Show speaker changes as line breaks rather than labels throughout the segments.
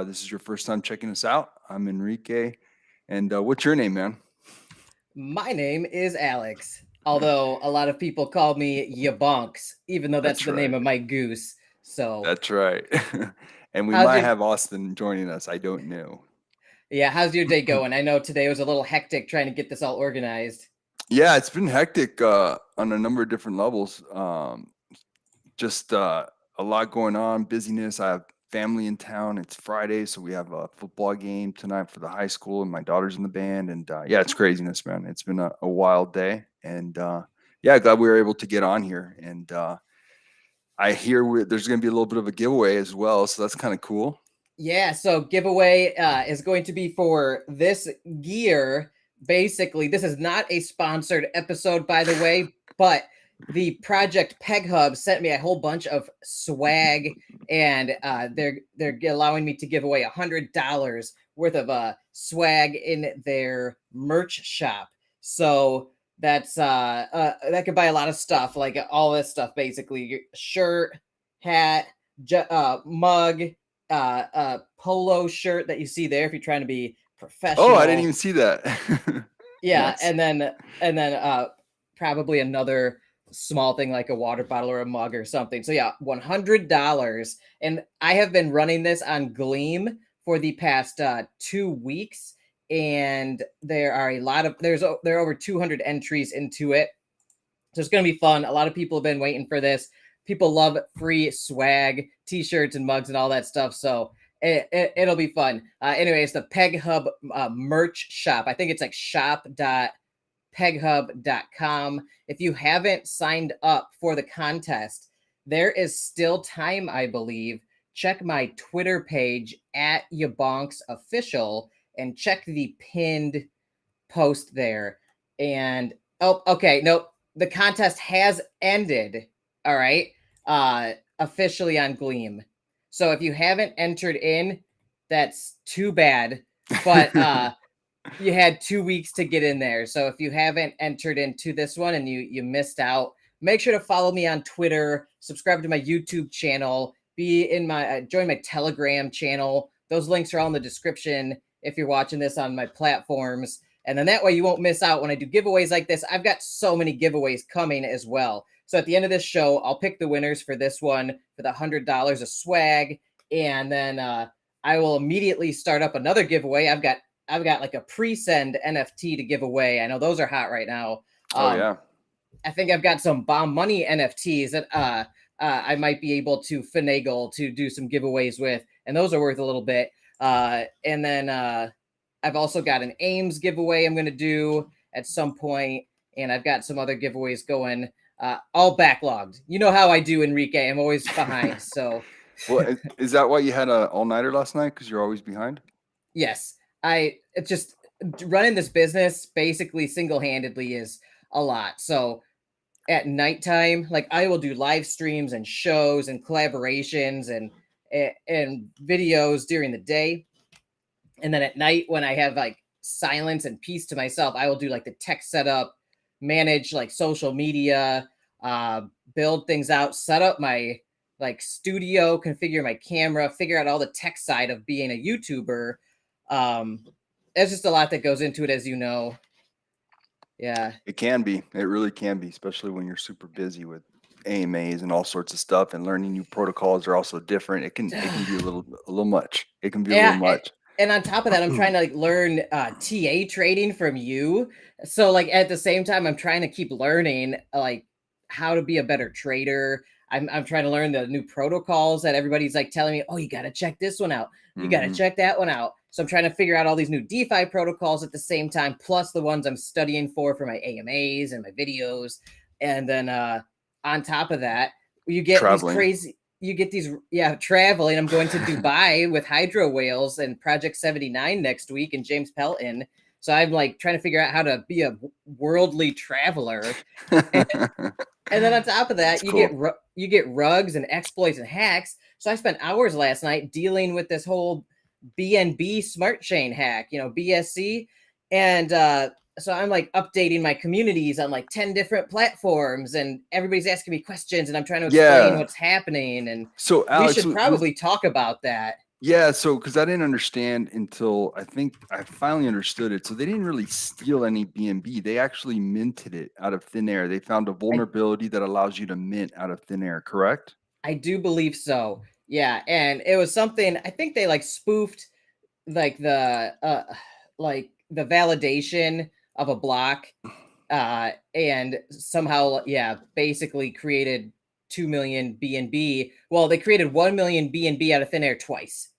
This is your first time checking us out. I'm Enrique. And what's your name, man?
My name is Alex, although a lot of people call me YaBonks, even though that's
That's
the name
right.
of my goose. So,
That's right. And we
how's
might
your
have Austin joining us. I don't know.
how's your day going? I know today was a little hectic trying to get this all organized.
Yeah, it's been hectic on a number of different levels. Just a lot going on, busyness. I have family in town. It's Friday, so we have a football game tonight for the high school, and my daughter's in the band. And yeah, it's craziness, man. It's been a wild day. And yeah, glad we were able to get on here. And I hear there's going to be a little bit of a giveaway as well, so that's kind of cool.
Yeah, so giveaway is going to be for this gear. Basically, this is not a sponsored episode, by the way, but the Project Peg Hub sent me a whole bunch of swag, and they're allowing me to give away $100 worth of swag in their merch shop. So that's that could buy a lot of stuff, like all this stuff, basically shirt, hat, mug, polo shirt that you see there if you're trying to be professional.
Oh, I didn't even see that.
Yeah,
Nice.
and then probably another small thing like a water bottle or a mug or something. So yeah, $100. And I have been running this on Gleam for the past 2 weeks, and there are there are over 200 entries into it. So it's going to be fun. A lot of people have been waiting for this. People love free swag, t-shirts and mugs and all that stuff. So it'll be fun. Anyway, it's the Peg Hub merch shop. I think it's like shop.peghub.com. If you haven't signed up for the contest, there is still time, I believe. Check my Twitter page at YaBonks Official and check the pinned post there. And oh, okay, nope. The contest has ended. All right. Officially on Gleam. So if you haven't entered in, that's too bad. But you had 2 weeks to get in there. So if you haven't entered into this one and you missed out, make sure to follow me on Twitter, subscribe to my YouTube channel, be in my join my Telegram channel. Those links are all in the description if you're watching this on my platforms. And then that way you won't miss out when I do giveaways like this. I've got so many giveaways coming as well. So at the end of this show, I'll pick the winners for this one for the $100 of swag. And then I will immediately start up another giveaway. I've got like a pre-send NFT to give away. I know those are hot right now.
Oh yeah.
I think I've got some bomb money NFTs that I might be able to finagle to do some giveaways with, and those are worth a little bit. And then I've also got an AIMS giveaway I'm going to do at some point, and I've got some other giveaways going, all backlogged. You know how I do, Enrique. I'm always behind. So,
Well, is that why you had an all-nighter last night? Because you're always behind?
yes, it's just running this business basically single-handedly is a lot. So at nighttime, like I will do live streams and shows and collaborations and videos during the day. And then at night, when I have like silence and peace to myself, I will do like the tech setup, manage like social media, build things out, set up my like studio, configure my camera, figure out all the tech side of being a YouTuber. There's just a lot that goes into it, as you know. Yeah.
It can be. It really can be, especially when you're super busy with AMAs and all sorts of stuff, and learning new protocols are also different. It can be a little much. It can be a little
Yeah,
much.
and on top of that, I'm trying to like learn TA trading from you. So like at the same time, I'm trying to keep learning like how to be a better trader. I'm trying to learn the new protocols that everybody's like telling me, oh, you got to check this one out. You got to check that one out. So I'm trying to figure out all these new DeFi protocols at the same time, plus the ones I'm studying for my AMAs and my videos. And then on top of that, you get
Traveling.
these crazy, you get these, yeah, traveling. I'm going to Dubai with Hydro Whales and Project 79 next week and James Pelton. So I'm like trying to figure out how to be a worldly traveler. And then on top of that, you get rugs and exploits and hacks. So I spent hours last night dealing with this whole BNB smart chain hack, BSC. And so I'm like updating my communities on like 10 different platforms, and everybody's asking me questions, and I'm trying to explain what's happening. And
so Alex,
we should probably talk about that.
Yeah, so because I didn't understand until I think I finally understood it. So they didn't really steal any BNB. They actually minted it out of thin air. They found a vulnerability that allows you to mint out of thin air, correct?
I do believe so. Yeah, and it was something I think they like spoofed like the validation of a block and somehow basically created 2 million BNB. Well, they created 1 million BNB out of thin air twice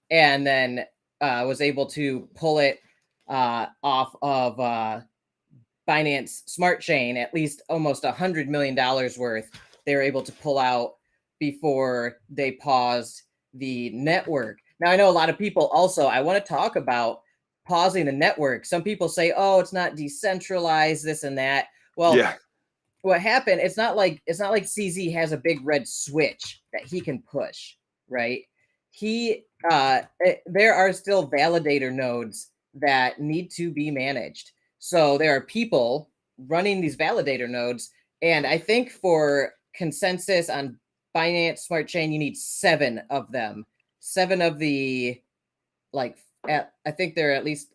and then was able to pull it off of Binance Smart Chain, at least almost $100 million worth they were able to pull out before they paused the network. Now, I know a lot of people also, I want to talk about pausing the network. Some people say, oh, it's not decentralized, this and that. Well,
Yeah.
what happened, it's not like CZ has a big red switch that he can push, right? There are still validator nodes that need to be managed. So there are people running these validator nodes, and I think for consensus on Binance Smart Chain, you need 7 of them. 7 of the I think there are at least,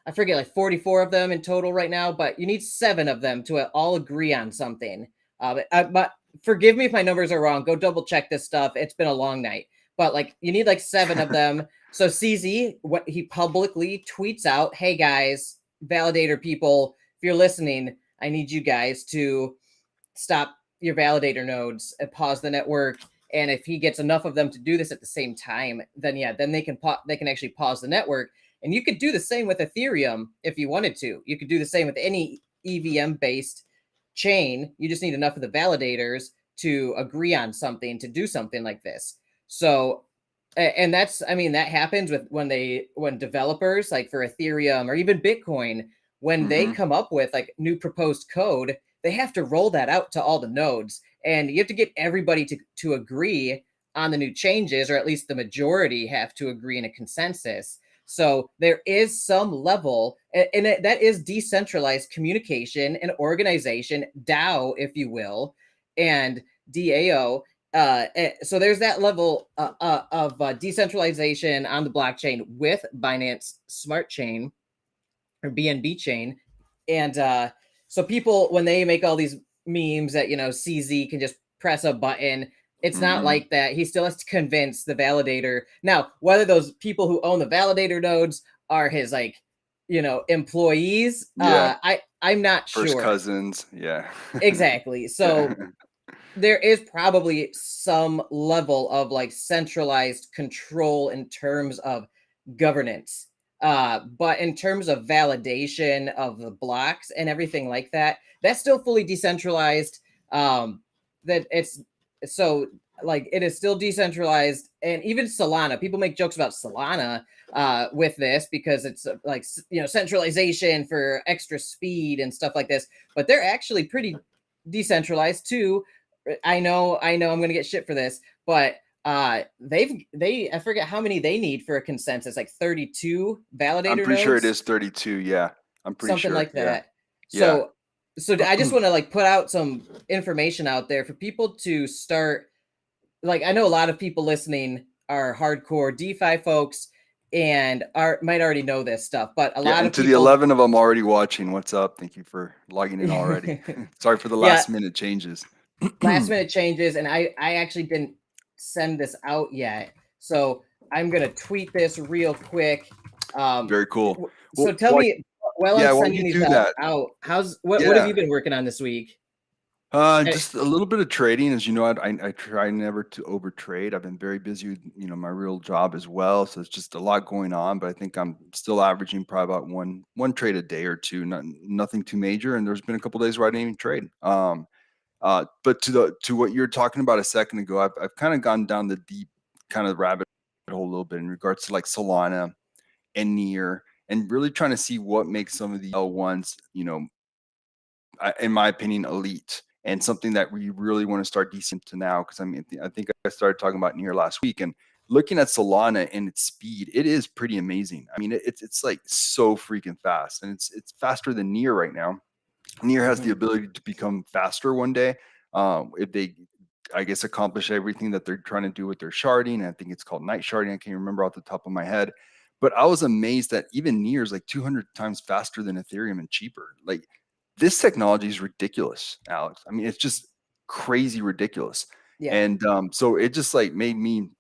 I forget, like 44 of them in total right now, but you need 7 of them to all agree on something. But forgive me if my numbers are wrong. Go double check this stuff. It's been a long night, but like you need like 7 of them. So CZ, what he publicly tweets out, "Hey guys, validator people, if you're listening, I need you guys to stop your validator nodes and pause the network." And if he gets enough of them to do this at the same time, then then they can actually pause the network. And you could do the same with Ethereum if you wanted to. You could do the same with any EVM based chain. You just need enough of the validators to agree on something to do something like this. So, and that's, I mean, that happens with when developers like for Ethereum or even Bitcoin, when they come up with like new proposed code, they have to roll that out to all the nodes, and you have to get everybody to agree on the new changes, or at least the majority have to agree in a consensus. So there is some level, and that is decentralized communication and organization, DAO, if you will, and DAO. So there's that level of decentralization on the blockchain with Binance Smart Chain or BNB Chain, and so people, when they make all these memes that CZ can just press a button, it's not like that. He still has to convince the validator. Now, whether those people who own the validator nodes are his employees,
Yeah.
I'm not
First
sure.
cousins. Yeah.
Exactly. So there is probably some level of like centralized control in terms of governance. But in terms of validation of the blocks and everything like that, that's still fully decentralized. That it's so like it is still decentralized, and even Solana. People make jokes about Solana with this because it's like centralization for extra speed and stuff like this. But they're actually pretty decentralized too. I know I'm gonna get shit for this, but they I forget how many they need for a consensus, like 32 validator
I'm pretty
nodes,
sure it is 32. Yeah. I'm pretty
something
sure.
like
Yeah.
that.
Yeah.
So I just want to like put out some information out there for people to start. Like, I know a lot of people listening are hardcore DeFi folks and might already know this stuff, but a
Yeah.
lot
And
of
to the
people
11 of them already watching, what's up? Thank you for logging in already. Sorry for the
yeah,
last minute changes.
last minute changes, and I actually didn't send this out yet, so I'm gonna tweet this real quick.
Very cool.
So
Well,
tell me, while I'm
while
sending
you
these
do that,
out, what have
yeah.
you been working on this week?
Just a little bit of trading. As you know, I try never to over trade. I've been very busy with, my real job as well. So it's just a lot going on, but I think I'm still averaging probably about one trade a day or two, nothing too major. And there's been a couple days where I didn't even trade. But to what you're talking about a second ago, I've kind of gone down the deep kind of rabbit hole a little bit in regards to like Solana and Near, and really trying to see what makes some of the L1s, in my opinion, elite, and something that we really want to start decent to now. Because I mean, I think I started talking about Near last week, and looking at Solana and its speed, it is pretty amazing. I mean, it's like so freaking fast, and it's faster than Near right now. Near has the ability to become faster one day if they I guess, accomplish everything that they're trying to do with their sharding. I think it's called night sharding. I can't remember off the top of my head, but I was amazed that even Near is like 200 times faster than Ethereum and cheaper. Like, this technology is ridiculous, Alex. I mean, it's just crazy ridiculous.
Yeah.
And so it just like made me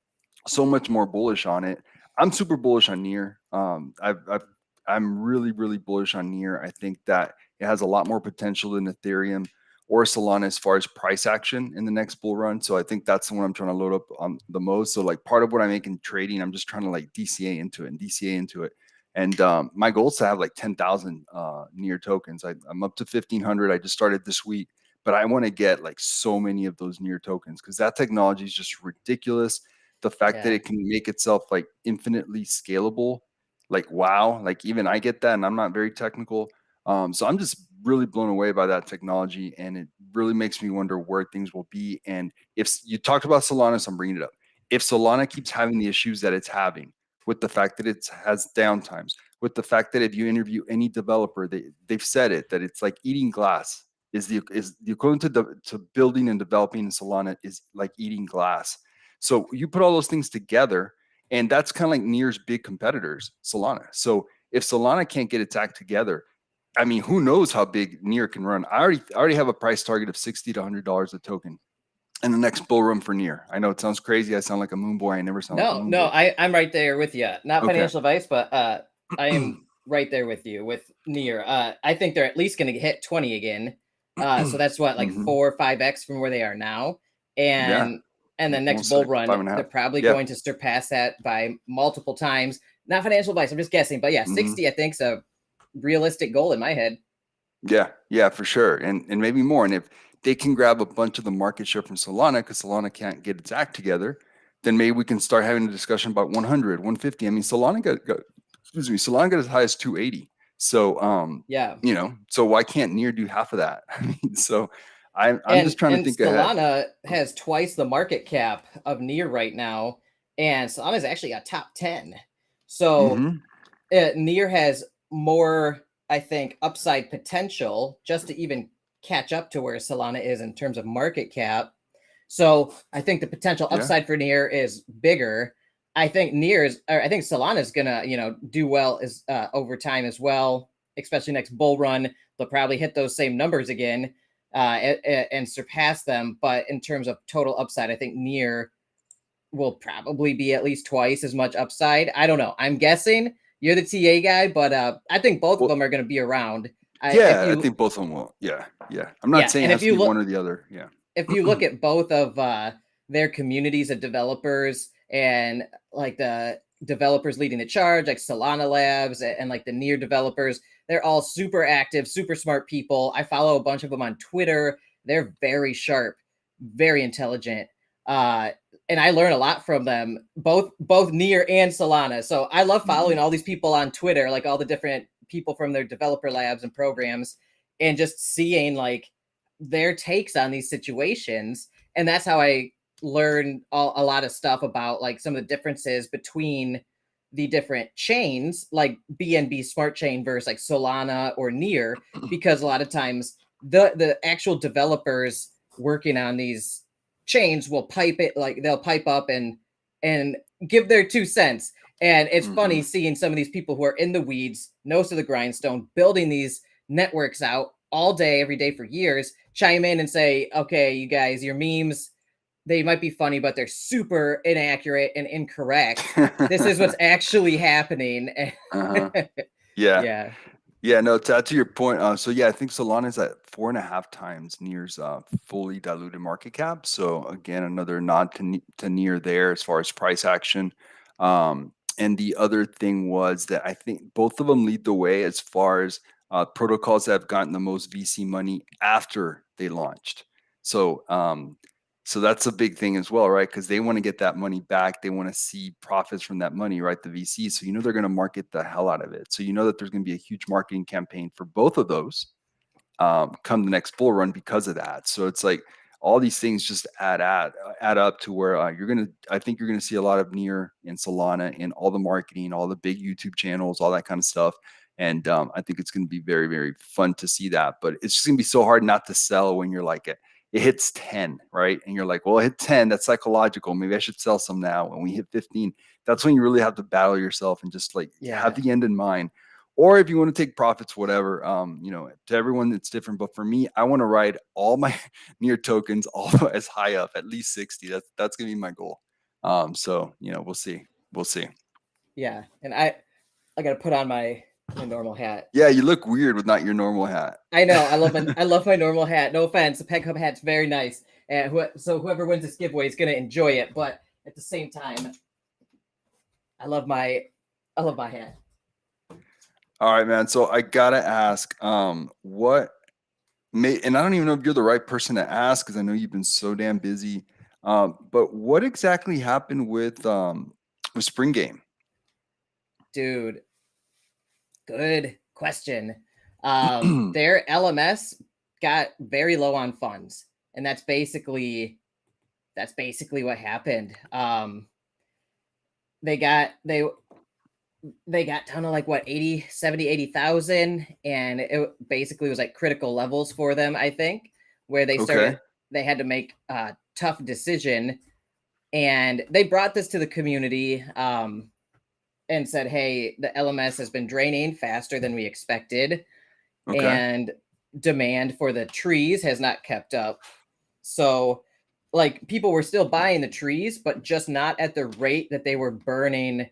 so much more bullish on it. I'm super bullish on Near. I'm really, really bullish on Near. I think that it has a lot more potential than Ethereum or Solana as far as price action in the next bull run. So I think that's the one I'm trying to load up on the most. So like part of what I make in trading, I'm just trying to like DCA into it and DCA into it. And my goal is to have like 10,000 Near tokens. I'm up to 1,500. I just started this week, but I want to get like so many of those Near tokens because that technology is just ridiculous. The fact that it can make itself like infinitely scalable, like wow, like even I get that, and I'm not very technical. So I'm just really blown away by that technology, and it really makes me wonder where things will be. And if you talked about Solana, so I'm bringing it up. If Solana keeps having the issues that it's having, with the fact that it has downtimes, with the fact that if you interview any developer, they've said it, that it's like eating glass is the equivalent to building and developing in Solana is like eating glass. So you put all those things together, and that's kind of like Near's big competitors, Solana. So if Solana can't get its act together, I mean, who knows how big Near can run? I already have a price target of $60 to $100 a token in the next bull run for Near. I know it sounds crazy. I sound like a moon boy. I never sound like a moon
No,
boy.
I'm right there with you. Not
Okay.
financial advice, but I am right there with you with Near. I think they're at least going to hit 20 again. So that's what, like 4 or 5x from where they are now.
Yeah.
And then next
Almost
bull
like
run,
5.5.
they're probably
Yeah.
going to surpass that by multiple times. Not financial advice, I'm just guessing, but yeah, 60 I think is a realistic goal in my head.
Yeah, for sure. And maybe more. And if they can grab a bunch of the market share from Solana, because Solana can't get its act together, then maybe we can start having a discussion about 100, 150. I mean, Solana got as high as 280. So,
Yeah.
you know, so why can't Near do half of that? I mean, so I'm just trying to think ahead.
Solana has twice the market cap of Near right now, and Solana is actually a top 10. So Near has more, I think, upside potential just to even catch up to where Solana is in terms of market cap. So I think the potential upside for Near is bigger. I think I think Solana is gonna, do well as over time as well, especially next bull run. They'll probably hit those same numbers again and surpass them. But in terms of total upside, I think Near will probably be at least twice as much upside. I don't know. I'm guessing. You're the TA guy, but I think both of them are going to be around.
I think both of them will. Yeah. I'm not saying it has to be one or the other. Yeah.
If you look at both of their communities of developers and like the developers leading the charge, like Solana Labs and like the Near developers, they're all super active, super smart people. I follow a bunch of them on Twitter. They're very sharp, very intelligent. And I learn a lot from them, both Near and Solana. So I love following all these people on Twitter, like all the different people from their developer labs and programs, and just seeing like their takes on these situations. And that's how I learn a lot of stuff about like some of the differences between the different chains, like BNB Smart Chain versus like Solana or Near, because a lot of times the actual developers working on these chains will they'll pipe up and give their 2 cents. And it's funny seeing some of these people who are in the weeds, nose to the grindstone, building these networks out all day, every day for years, chime in and say, okay, you guys, your memes, they might be funny, but they're super inaccurate and incorrect. This is what's actually happening.
Yeah, no, to add to your point, so yeah, I think Solana is at 4.5 times Near's fully diluted market cap. So again, another nod to Near there as far as price action. And the other thing was that I think both of them lead the way as far as protocols that have gotten the most VC money after they launched. So that's a big thing as well, right? Because they want to get that money back. They want to see profits from that money, right? The VC. So they're going to market the hell out of it. So that there's going to be a huge marketing campaign for both of those come the next bull run because of that. So it's like all these things just add up to where I think you're going to see a lot of Near and Solana in all the marketing, all the big YouTube channels, all that kind of stuff. And I think it's going to be very, very fun to see that. But it's just going to be so hard not to sell when you're like it hits 10, right? And you're like, well, it hit 10, that's psychological. Maybe I should sell some now. When we hit 15, that's when you really have to battle yourself and just like have the end in mind. Or if you want to take profits, whatever, to everyone it's different. But for me, I want to ride all my near tokens all as high up, at least 60. That's gonna be my goal. So we'll see. We'll see.
Yeah, and I gotta put on my normal hat.
Yeah, you look weird with not your normal hat.
I know. I love my normal hat. No offense, the Peg Hub hat's very nice, and so whoever wins this giveaway is gonna enjoy it. But at the same time, I love my hat.
All right, man. So I gotta ask, and I don't even know if you're the right person to ask because I know you've been so damn busy. But what exactly happened with Spring Game?
Dude, good question. Their LMS got very low on funds, and that's basically what happened. They got down to like what 80,000, and it basically was like critical levels for them, I think, where they started they had to make a tough decision, and they brought this to the community and said, hey, the LMS has been draining faster than we expected, and demand for the trees has not kept up. So like people were still buying the trees, but just not at the rate that they were burning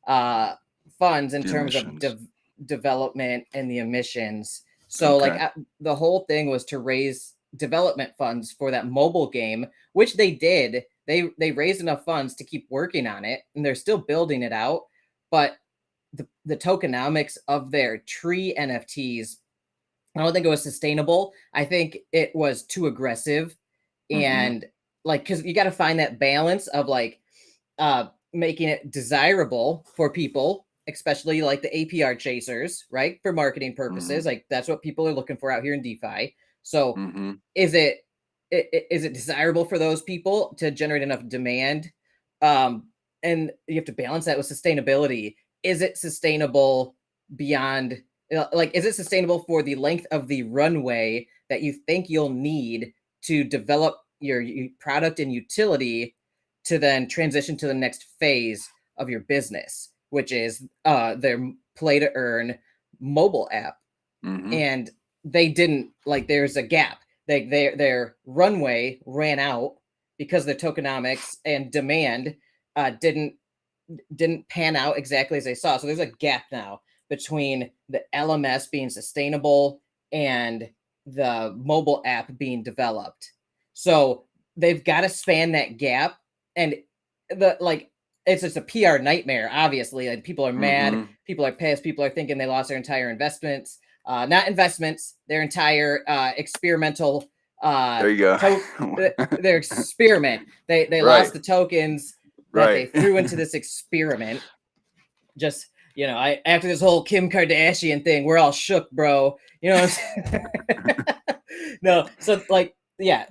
funds in terms of development and the emissions. So like the whole thing was to raise development funds for that mobile game, which they did. They raised enough funds to keep working on it, and they're still building it out. But the tokenomics of their tree NFTs, I don't think it was sustainable. I think it was too aggressive, and like because you got to find that balance of like making it desirable for people, especially like the APR chasers, right? For marketing purposes, like that's what people are looking for out here in DeFi. So is it desirable for those people to generate enough demand? And you have to balance that with sustainability. Is it sustainable beyond, like, is it sustainable for the length of the runway that you think you'll need to develop your product and utility to then transition to the next phase of your business, which is their play to earn mobile app? And they didn't, like, there's a gap. Their runway ran out because the tokenomics and demand didn't pan out exactly as they saw. So there's a gap now between the LMS being sustainable and the mobile app being developed. So they've got to span that gap, and it's just a PR nightmare. Obviously, like people are mad, people are pissed, people are thinking they lost their entire investments. Not investments, their entire experimental.
There you go.
Their experiment. They lost the tokens that they threw into this experiment. Just, after this whole Kim Kardashian thing, we're all shook, bro. You know what I'm saying? No, so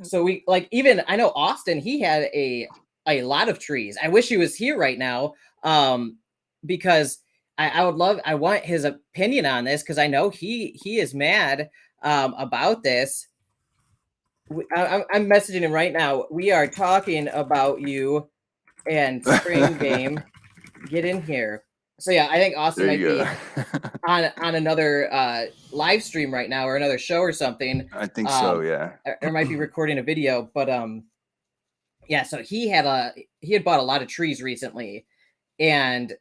so we even I know Austin, he had a lot of trees. I wish he was here right now, because I want his opinion on this, because I know he is mad about this. I'm messaging him right now. We are talking about you and Spring Game. Get in here. So yeah, I think Austin might be on another live stream right now, or another show or something.
I think so, yeah.
Or might be recording a video, but yeah. So he had bought a lot of trees recently, and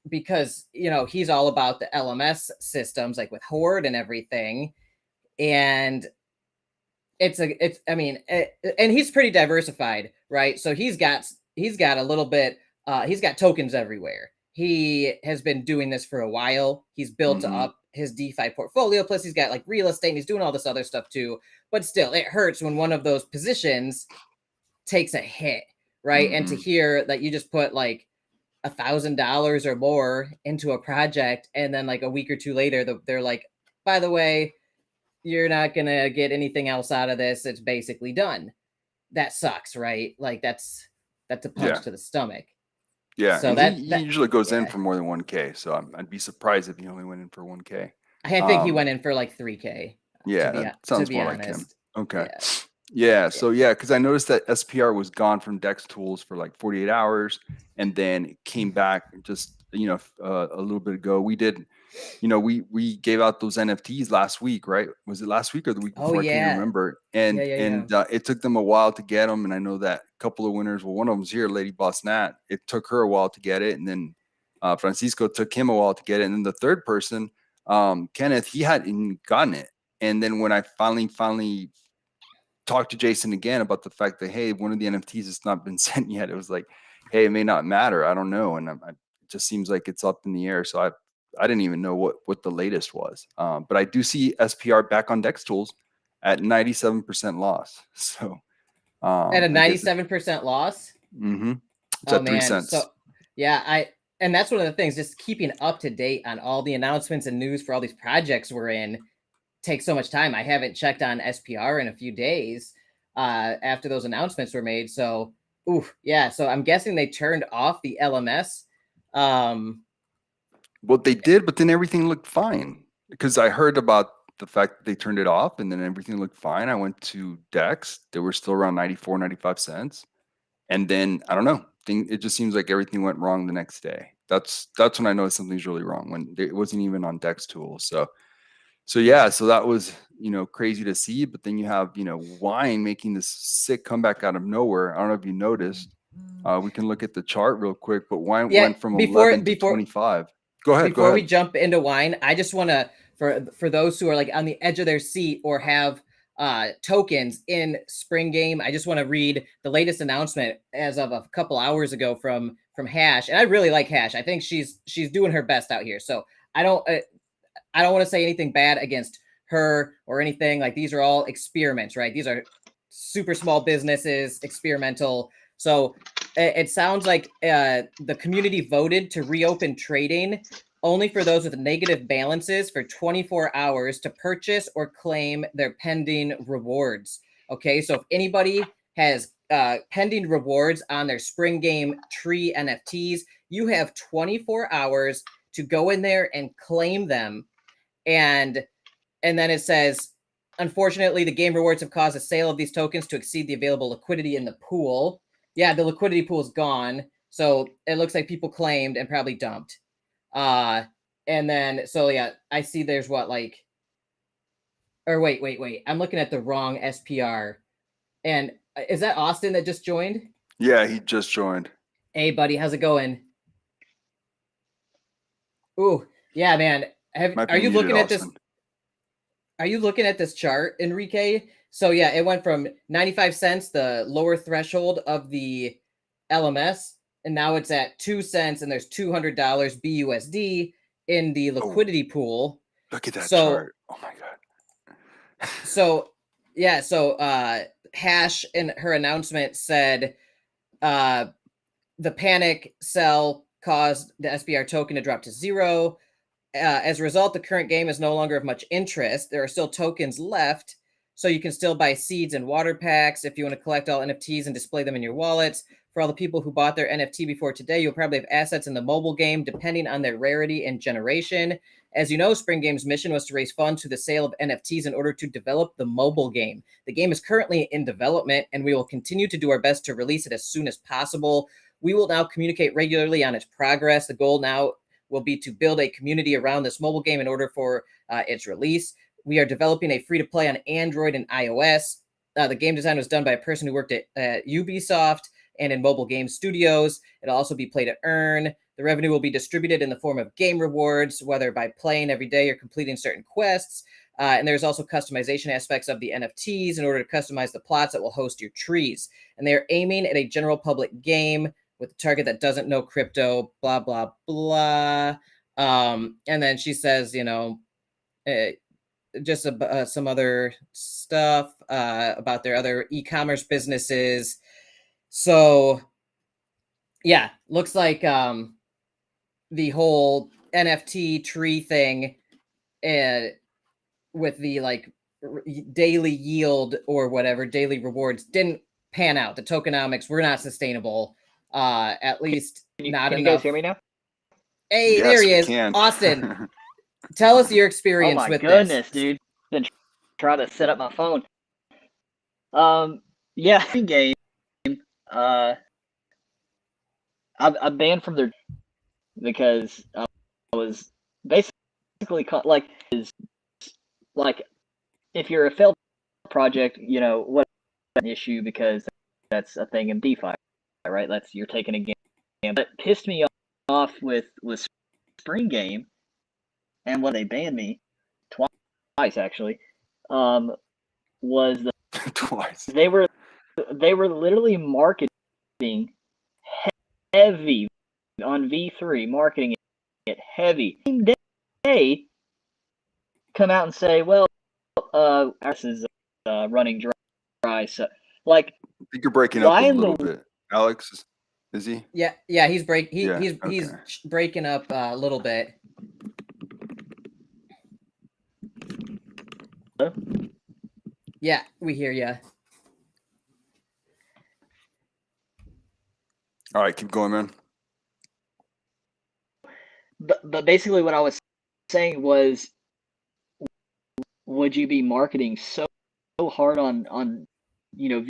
because he's all about the LMS systems, like with Horde and everything, and and he's pretty diversified, right? So he's got a little bit, he's got tokens everywhere. He has been doing this for a while. He's built up his DeFi portfolio. Plus he's got like real estate, and he's doing all this other stuff too. But still, it hurts when one of those positions takes a hit, right? And to hear that you just put like $1,000 or more into a project, and then like a week or two later, they're like, by the way, you're not gonna get anything else out of this. It's basically done. That sucks, right? Like that's a punch to the stomach.
Yeah. So he usually goes in for more than 1K. So I'd be surprised if he only went in for 1K.
I think he went in for like 3K.
Yeah, that sounds more like him. Okay. Yeah. So yeah, because I noticed that SPR was gone from Dex Tools for like 48 hours, and then it came back just a little bit ago. We did, we gave out those NFTs last week, right? Was it last week or the week
Oh
before? I can't even
yeah.
remember.
Yeah,
And it took them a while to get them, and I know that a couple of winners. Well, one of them's here, Lady Boss Nat. It took her a while to get it, and then Francisco took him a while to get it, and then the third person, Kenneth, he hadn't gotten it. And then when I finally talked to Jason again about the fact that, hey, one of the NFTs has not been sent yet, it was like, hey, it may not matter. I don't know, and it just seems like it's up in the air. So I didn't even know what the latest was. But I do see SPR back on Dex Tools at 97% loss. So
at a
I guess
97% loss.
it's
Oh
at 3
man.
cents.
So yeah, and that's one of the things, just keeping up to date on all the announcements and news for all these projects we're in takes so much time. I haven't checked on SPR in a few days after those announcements were made. So, yeah. So I'm guessing they turned off the LMS.
Well, they did, but then everything looked fine because I heard about the fact that they turned it off and then everything looked fine. I went to Dex. They were still around 94, 95 cents. And then I don't know. It just seems like everything went wrong the next day. That's when I know something's really wrong, when it wasn't even on Dex Tools. So yeah, so that was crazy to see. But then you have wine making this sick comeback out of nowhere. I don't know if you noticed. We can look at the chart real quick, but wine went from 11 to 25. Go ahead.
Before we jump into wine, I just want to, for those who are like on the edge of their seat or have tokens in Spring Game, I just want to read the latest announcement as of a couple hours ago from Hash, and I really like Hash. I think she's doing her best out here. So I don't want to say anything bad against her or anything. Like, these are all experiments, right? These are super small businesses, experimental. So it sounds like the community voted to reopen trading only for those with negative balances for 24 hours to purchase or claim their pending rewards. Okay, so if anybody has pending rewards on their Spring Game tree NFTs, you have 24 hours to go in there and claim them. And then it says, unfortunately, the game rewards have caused a sale of these tokens to exceed the available liquidity in the pool. Yeah, the liquidity pool is gone. So it looks like people claimed and probably dumped. And then, so yeah, I see there's what, like, or wait. I'm looking at the wrong SPR. And is that Austin that just joined?
Yeah, he just joined.
Hey, buddy, how's it going? Ooh, yeah, man. Are you looking at this? Are you looking at this chart, Enrique? So yeah, it went from 95 cents, the lower threshold of the LMS, and now it's at 2 cents, and there's $200 BUSD in the liquidity pool.
Look at that chart. Oh my God.
So yeah, so Hash in her announcement said the panic sell caused the SPR token to drop to zero. As a result, the current game is no longer of much interest. There are still tokens left, so you can still buy seeds and water packs if you want to collect all NFTs and display them in your wallets. For all the people who bought their NFT before today, you'll probably have assets in the mobile game, depending on their rarity and generation. As you know, Spring Game's mission was to raise funds through the sale of NFTs in order to develop the mobile game. The game is currently in development, and we will continue to do our best to release it as soon as possible. We will now communicate regularly on its progress. The goal now will be to build a community around this mobile game in order for its release. We are developing a free-to-play on Android and iOS. The game design was done by a person who worked at Ubisoft and in mobile game studios. It'll also be play to earn. The revenue will be distributed in the form of game rewards, whether by playing every day or completing certain quests. And there's also customization aspects of the NFTs in order to customize the plots that will host your trees. And they're aiming at a general public game with a target that doesn't know crypto, blah, blah, blah. And then she says, just some other stuff about their other e-commerce businesses. So, yeah, looks like the whole NFT tree thing with the like daily yield or whatever, daily rewards didn't pan out. The tokenomics were not sustainable. At least not enough.
Can you guys hear me now?
Hey, yes, there he is. Austin, tell us your experience with this.
Oh my goodness, dude. Been trying to set up my phone. Yeah, game. I banned from their because I was basically like if you're a failed project, you know what an issue because that's a thing in DeFi, right? That's you're taking a game. But it pissed me off with Spring Game, and when they banned me twice actually, was
Twice.
they were literally marketing heavy on V3, marketing it heavy. Same day, come out and say, well, ours is running dry. So, like,
I think you're breaking up
why
a
in
little
the
bit. Alex, is he?
Yeah, he's
Yeah,
he's
okay.
breaking up a little bit.
Hello?
Yeah, we hear you.
All right, keep going, man.
But basically, what I was saying was, would you be marketing so hard on you know,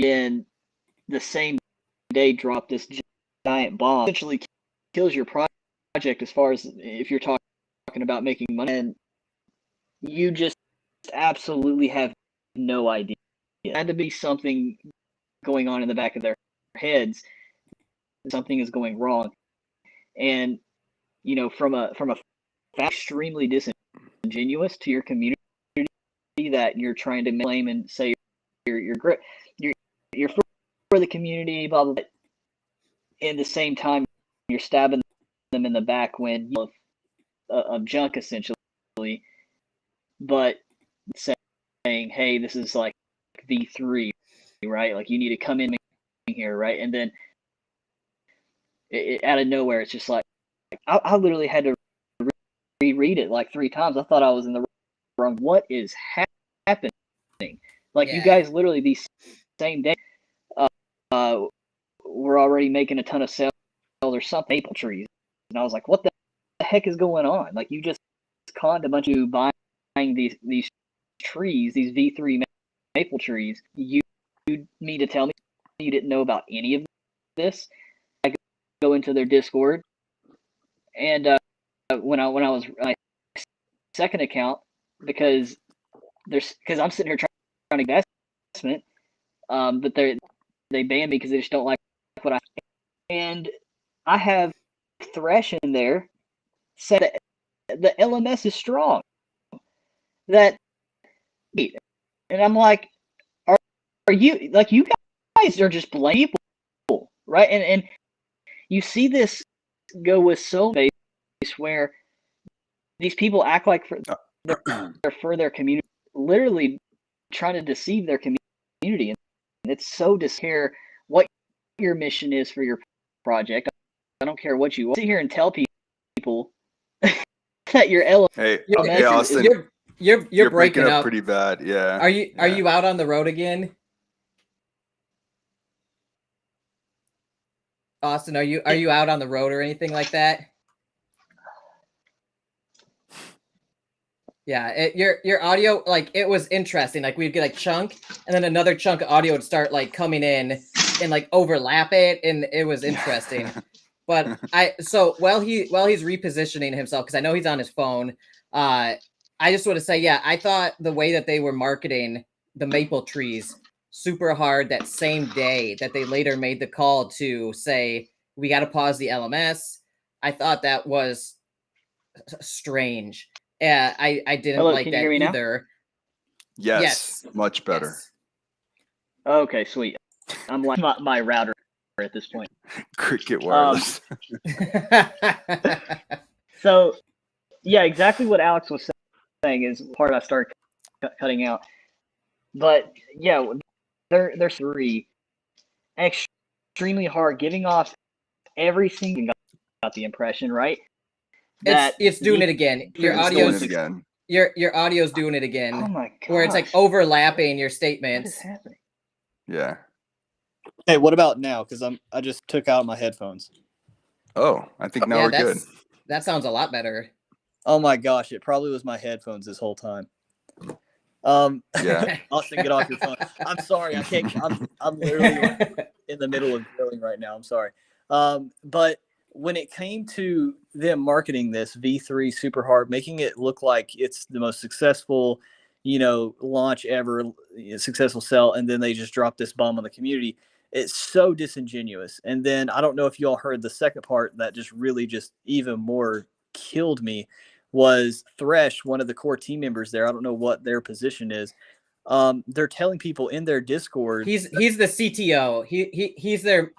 and the same day drop this giant bomb, essentially kills your project as far as if you're talking about making money, and you just absolutely have no idea. It had to be something going on in the back of their heads. Something is going wrong, and you know, from a extremely disingenuous to your community that you're trying to claim and say you're great, you're for the community, blah blah. Blah. In the same time, you're stabbing them in the back when of junk essentially, but saying, hey, this is like V3, right? Like you need to come in here, right? And then out of nowhere, it's just like I literally had to reread it like 3 times. I thought I was in the wrong. What is happening? Like you guys literally the same day, we're already making a ton of sales or something. Maple trees, and I was like, what the heck is going on? Like you just conned a bunch of buying these trees, these V3 maple trees. You mean to tell me you didn't know about any of this? I go into their Discord, and when I was my second account, because I'm sitting here trying to investment, but they banned me because they just don't like what I, and I have Thresh in there said that the LMS is strong. That, and I'm like, are you like you guys are just blaming people, right? And you see this go with so base where these people act like they're for their community, literally trying to deceive their community, and it's so care what your mission is for your project. I don't care what you sit here and tell people that your LMS
hey, Austin,
you're
breaking up pretty bad. Yeah.
Are you out on the road again? Austin, are you out on the road or anything like that? Yeah, your audio, like, it was interesting. Like we'd get a chunk, and then another chunk of audio would start like coming in and like overlap it, and it was interesting. But so while he's repositioning himself, because I know he's on his phone, I just want to say, yeah, I thought the way that they were marketing the maple trees super hard that same day that they later made the call to say we got to pause the LMS. I thought that was strange. I didn't like
can
that
you hear me
either.
Now? Yes, much better.
Yes. Okay, sweet. I'm like my router at this point.
Cricket wireless.
So, yeah, exactly what Alex was saying is part I started cutting out. But yeah, they're 3 extremely hard, giving off every single got the impression, right?
That it's doing it again. Your audio's
again.
Your audio's doing it again.
Oh my god!
Where it's like overlapping your statements.
What is happening?
Yeah.
Hey, what about now? Because I just took out my headphones.
Oh, I think now we're good.
That sounds a lot better.
Oh my gosh, it probably was my headphones this whole time.
Yeah.
Austin, get off your phone. I'm sorry, I can't. I'm literally like in the middle of grilling right now. I'm sorry. But when it came to them marketing this V3 super hard, making it look like it's the most successful, launch ever, successful sell, and then they just dropped this bomb on the community. It's so disingenuous. And then I don't know if you all heard the second part that just really just even more killed me was Thresh, one of the core team members there. I don't know what their position is. They're telling people in their Discord.
He's the CTO. He's their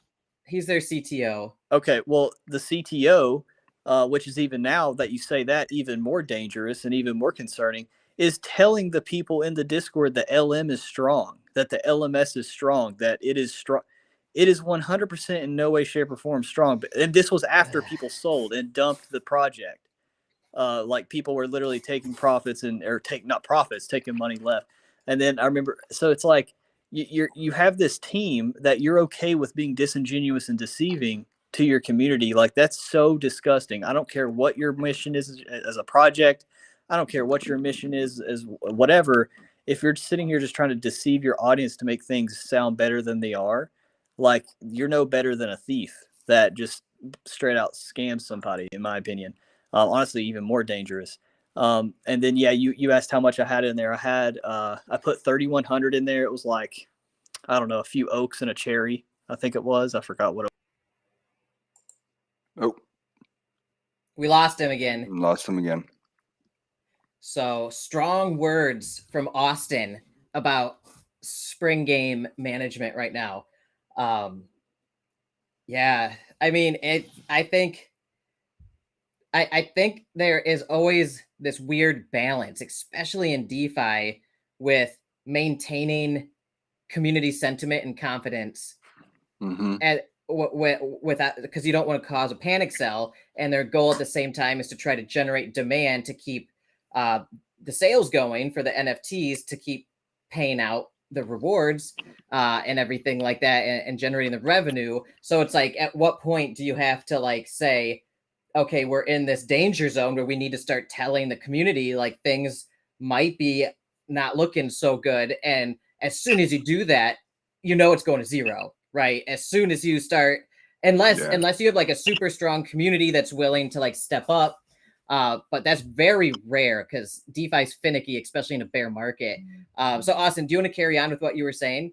CTO.
Okay, well, the CTO, which is even now that you say that, even more dangerous and even more concerning, is telling the people in the Discord that LM is strong, that the LMS is strong, that it is strong. It is 100% in no way, shape, or form strong. And this was after people sold and dumped the project. Like people were literally taking profits taking money left. And then I remember, so it's like you have this team that you're okay with being disingenuous and deceiving to your community. Like that's so disgusting. I don't care what your mission is as a project. I don't care what your mission is as whatever. If you're sitting here just trying to deceive your audience to make things sound better than they are, like you're no better than a thief that just straight out scams somebody, in my opinion. Honestly, even more dangerous. And then, yeah, you asked how much I had in there. I put 3,100 in there. It was like, I don't know, a few oaks and a cherry, I think it was. I forgot what it
Oh,
We lost him again.
lost him again.
So strong words from Austin about spring game management right now. Yeah, I mean, I think there is always this weird balance, especially in DeFi, with maintaining community sentiment and confidence, and with that, because you don't want to cause a panic sell, and their goal at the same time is to try to generate demand to keep the sales going for the NFTs, to keep paying out the rewards and everything like that, and generating the revenue. So it's like, at what point do you have to like say, okay, we're in this danger zone where we need to start telling the community like things might be not looking so good. And as soon as you do that, it's going to zero, right? As soon as you start, unless you have like a super strong community that's willing to like step up. But that's very rare because DeFi is finicky, especially in a bear market. So Austin, do you want to carry on with what you were saying?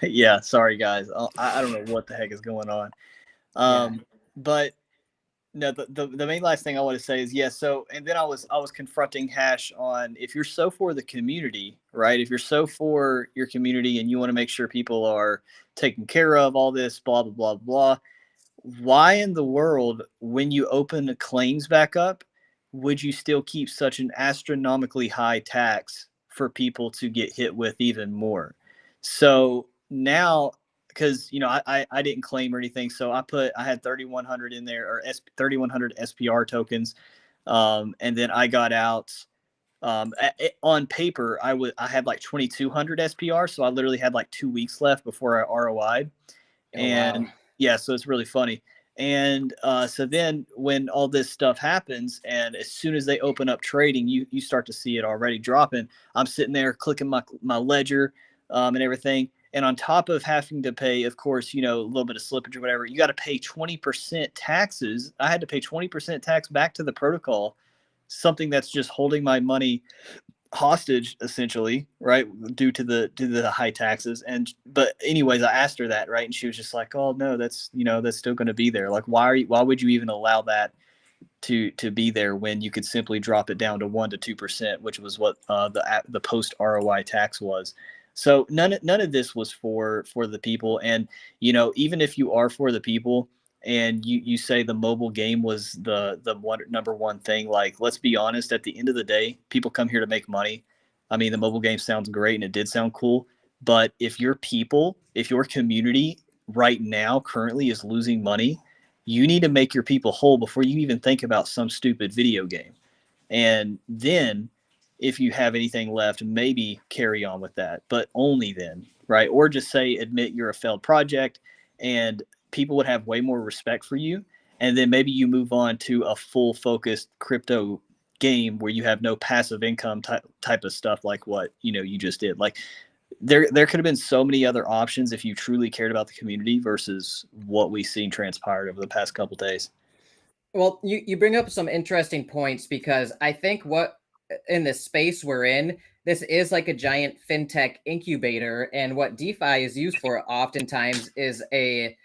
Yeah, sorry guys. I don't know what the heck is going on. But no, the main last thing I want to say is yes. So, and then I was confronting Hash on, if you're so for the community, right? If you're so for your community and you want to make sure people are taken care of, all this blah blah blah blah, why in the world, when you open the claims back up, would you still keep such an astronomically high tax for people to get hit with even more? So now, because I didn't claim or anything, so I had 3,100 in there, or 3,100 SPR tokens, and then I got out. On paper, I had like 2,200 SPR, so I literally had like 2 weeks left before I ROI'd, and wow. Yeah, so it's really funny. And so then when all this stuff happens, and as soon as they open up trading, you start to see it already dropping. I'm sitting there clicking my ledger and everything. And on top of having to pay, of course, a little bit of slippage or whatever, you got to pay 20% taxes. I had to pay 20% tax back to the protocol, something that's just holding my money hostage essentially, right, due to the high taxes. But anyways, I asked her that, right, and she was just like, oh no, that's that's still going to be there. Like, why would you even allow that to be there when you could simply drop it down to 1% to 2%, which was what the post ROI tax was. So none of this was for the people. And even if you are for the people and you say the mobile game was the number one thing, like, let's be honest, at the end of the day, people come here to make money. I mean, the mobile game sounds great and it did sound cool, but if your community right now currently is losing money, you need to make your people whole before you even think about some stupid video game. And then if you have anything left, maybe carry on with that, but only then, right? Or just say, admit you're a failed project, and people would have way more respect for you. And then maybe you move on to a full focused crypto game where you have no passive income type of stuff like what you just did. Like there could have been so many other options if you truly cared about the community versus what we've seen transpired over the past couple days.
Well, you bring up some interesting points, because I think what in the space we're in, this is like a giant fintech incubator, and what DeFi is used for oftentimes is a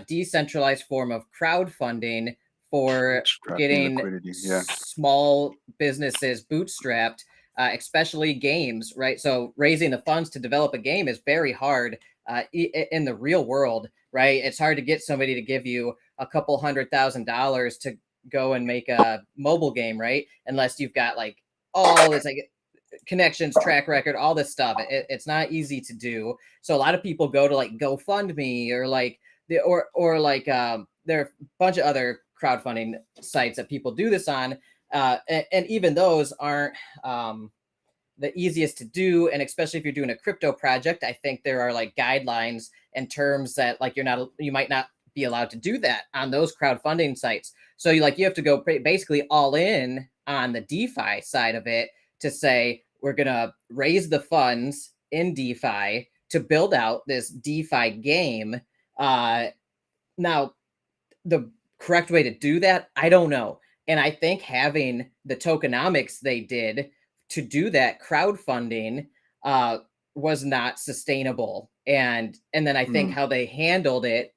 decentralized form of crowdfunding for getting
liquidity. Yeah.
small businesses bootstrapped, especially games, right? So raising the funds to develop a game is very hard in the real world, right? It's hard to get somebody to give you a couple $100,000 to go and make a mobile game, right? Unless you've got like all this like connections, track record, all this stuff. It's not easy to do. So a lot of people go to like GoFundMe or like there are a bunch of other crowdfunding sites that people do this on, and even those aren't the easiest to do. And especially if you're doing a crypto project, I think there are like guidelines and terms that like you might not be allowed to do that on those crowdfunding sites. So you have to go basically all in on the DeFi side of it to say, we're going to raise the funds in DeFi to build out this DeFi game. Now, the correct way to do that, I don't know. And I think having the tokenomics they did to do that crowdfunding was not sustainable. And then I think how they handled it,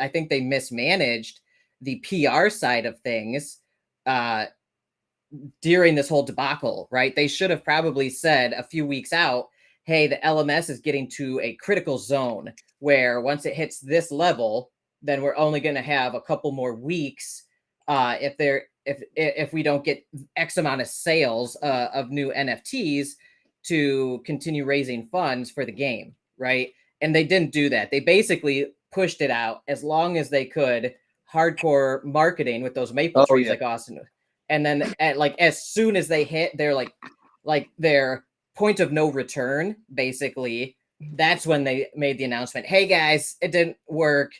I think they mismanaged the PR side of things during this whole debacle, right? They should have probably said a few weeks out, hey, the LMS is getting to a critical zone where once it hits this level, then we're only going to have a couple more weeks if we don't get X amount of sales of new NFTs to continue raising funds for the game, right? And they didn't do that. They basically pushed it out as long as they could, hardcore marketing with those maple trees, like Austin. And then as soon as they hit their like their point of no return, basically, that's when they made the announcement, hey guys, it didn't work.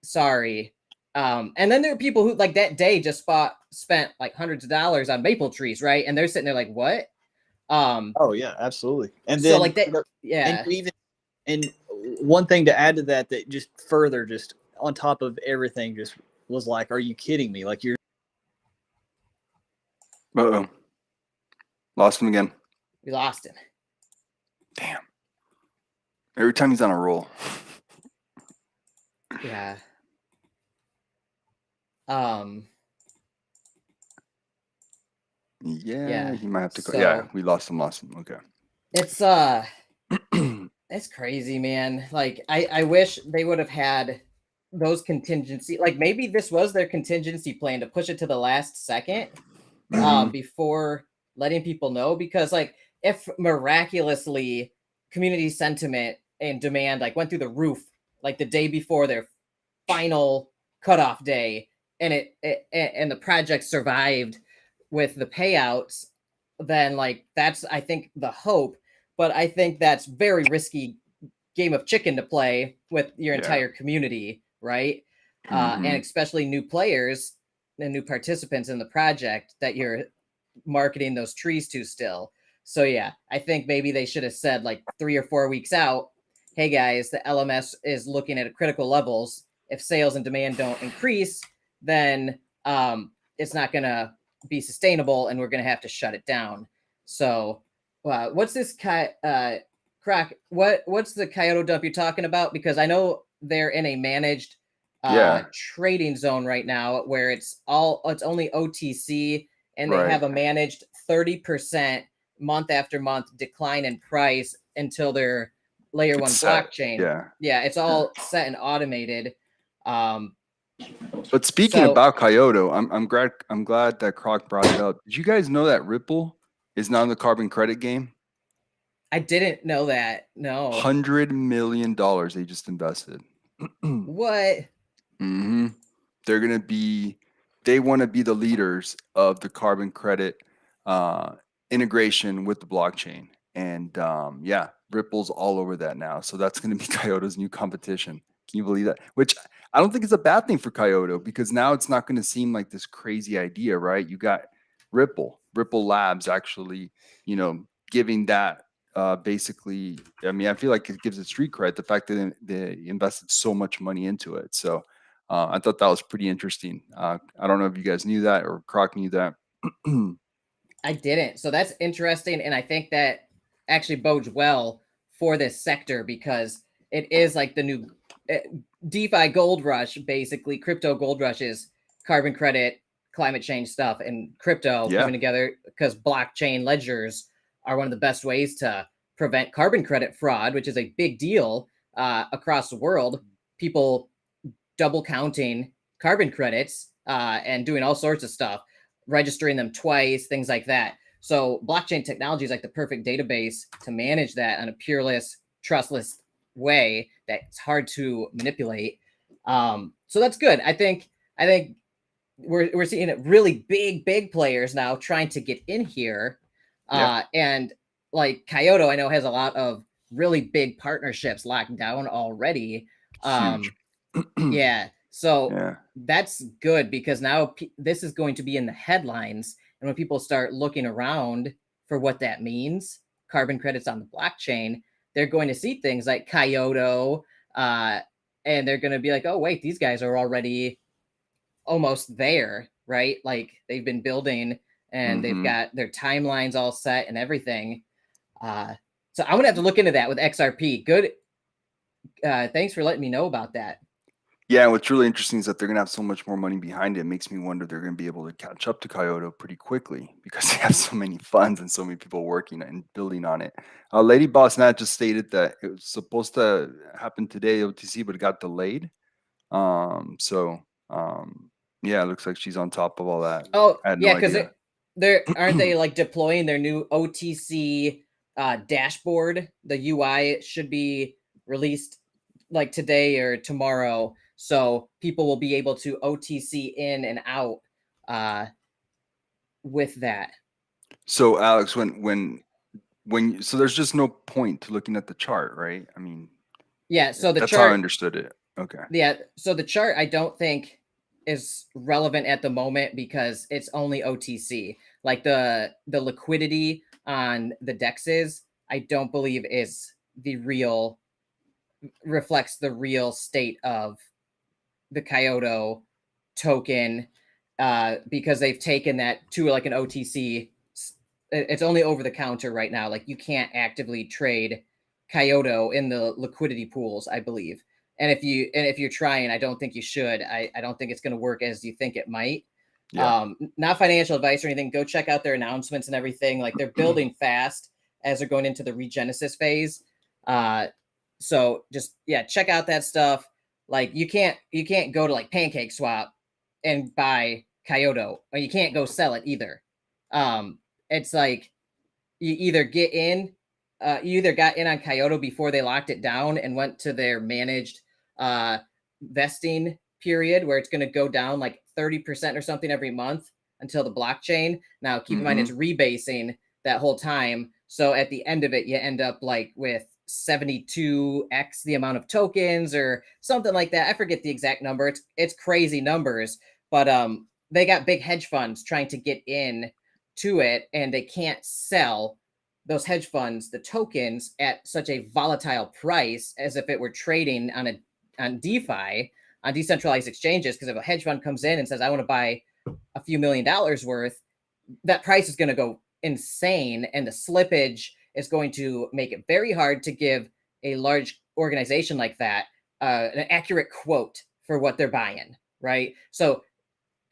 Sorry. And then there are people who like that day just spent like hundreds of dollars on maple trees, right? And they're sitting there like, what?
Oh yeah, absolutely. And
so
then
like that, yeah.
And one thing to add to that just further, just on top of everything, just was like, are you kidding me? Like you're.
Uh-oh. Lost him again.
We lost him.
Damn. Every time he's on a roll.
Yeah.
Yeah, he might have to go.
So,
yeah, we lost him. Okay.
It's it's crazy, man. Like I wish they would have had those contingency, like maybe this was their contingency plan to push it to the last second before letting people know, because like if miraculously community sentiment and demand like went through the roof like the day before their final cutoff day, and and the project survived with the payouts, then like that's I think the hope. But I think that's very risky game of chicken to play with your entire community, right? And especially new players and new participants in the project that you're marketing those trees to still. So yeah, I think maybe they should have said like 3 or 4 weeks out, hey guys, the LMS is looking at critical levels. If sales and demand don't increase, then it's not going to be sustainable and we're going to have to shut it down. So what's this Croc? What's the Kyoto dump you're talking about? Because I know they're in a managed trading zone right now where it's only OTC, and they have a managed 30% month after month decline in price until their layer one blockchain. Yeah, it's all set and automated.
But speaking about Kyoto, I'm glad that Croc brought it up. Did you guys know that Ripple is now in the carbon credit game?
I didn't know that. No.
$100 million they just invested.
What?
They're gonna be. They want to be the leaders of the carbon credit integration with the blockchain, and Ripple's all over that now. So that's going to be Kyoto's new competition. Can you believe that? Which I don't think is a bad thing for Kyoto, because now it's not going to seem like this crazy idea, right? You got Ripple Labs actually, giving that basically. I mean, I feel like it gives it street cred, the fact that they invested so much money into it. So I thought that was pretty interesting. I don't know if you guys knew that or Croc knew that.
I didn't. So that's interesting. And I think that actually bodes well for this sector because it is like the new DeFi gold rush, basically. Crypto gold rush is carbon credit, climate change stuff, and crypto coming together because blockchain ledgers are one of the best ways to prevent carbon credit fraud, which is a big deal across the world. People double counting carbon credits and doing all sorts of stuff, registering them twice, things like that. So blockchain technology is like the perfect database to manage that on a peerless, trustless way that's hard to manipulate. So that's good. I think we're seeing really big players now trying to get in here. And like Kyoto, I know has a lot of really big partnerships locked down already.
Huge.
So that's good because now this is going to be in the headlines. And when people start looking around for what that means, carbon credits on the blockchain, they're going to see things like Kyoto, and they're going to be like, oh, wait, these guys are already almost there, right? Like they've been building and they've got their timelines all set and everything. So I'm going to have to look into that with XRP. Good. Thanks for letting me know about that.
Yeah, what's really interesting is that they're going to have so much more money behind it. It makes me wonder if they're going to be able to catch up to Kyoto pretty quickly because they have so many funds and so many people working and building on it. Lady Boss Nat just stated that it was supposed to happen today, OTC, but it got delayed. Yeah, it looks like she's on top of all that.
Oh, yeah, because they're aren't they like deploying their new OTC dashboard? The UI should be released like today or tomorrow. So people will be able to OTC in and out with that.
So Alex, so there's just no point to looking at the chart, right? I mean,
yeah. So
that's how I understood it. Okay.
Yeah. So the chart, I don't think is relevant at the moment because it's only OTC. Like the liquidity on the dexes, I don't believe is reflects the real state of the Kyoto token because they've taken that to like an OTC. It's only over the counter right now. Like you can't actively trade Kyoto in the liquidity pools, I believe. And if you're trying, I don't think you should. I don't think it's going to work as you think it might. Not financial advice or anything. Go check out their announcements and everything. Like they're building fast as they're going into the regenesis phase. So just check out that stuff. Like you can't go to like Pancake Swap and buy Kyoto, or you can't go sell it either. It's like you either get in, you either got in on Kyoto before they locked it down and went to their managed vesting period where it's going to go down like 30% or something every month until the blockchain. Now keep in mind it's rebasing that whole time. So at the end of it, you end up like with 72x the amount of tokens or something like that. I forget the exact number. It's crazy numbers, but they got big hedge funds trying to get in to it, and they can't sell those hedge funds the tokens at such a volatile price as if it were trading on DeFi, on decentralized exchanges. Because if a hedge fund comes in and says, I want to buy a few $1 million worth, that price is going to go insane, and the slippage is going to make it very hard to give a large organization like that an accurate quote for what they're buying, right? So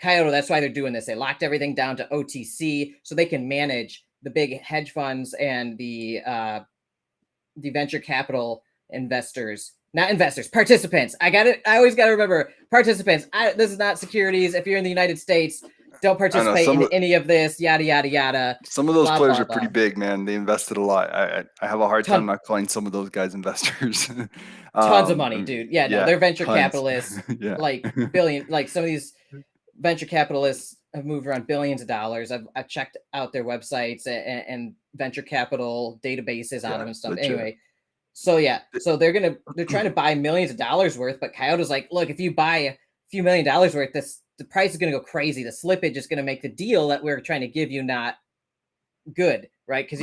Kyoto, that's why they're doing this. They locked everything down to OTC so they can manage the big hedge funds and the venture capital participants. I always got to remember participants. This is not securities. If you're in the United States, don't participate in any of this, yada, yada, yada.
Some of those players are pretty big, man. They invested a lot. I have a hard time not calling some of those guys investors.
Tons of money, dude. Yeah, no, they're venture capitalists. Like like some of these venture capitalists have moved around billions of dollars. I've checked out their websites and venture capital databases on them and stuff. Legit. Anyway, so they're trying to buy millions of dollars worth, but Kyoto's like, look, if you buy a few $1 million worth, this the price is going to go crazy. The slippage is going to make the deal that we're trying to give you not good, right? Because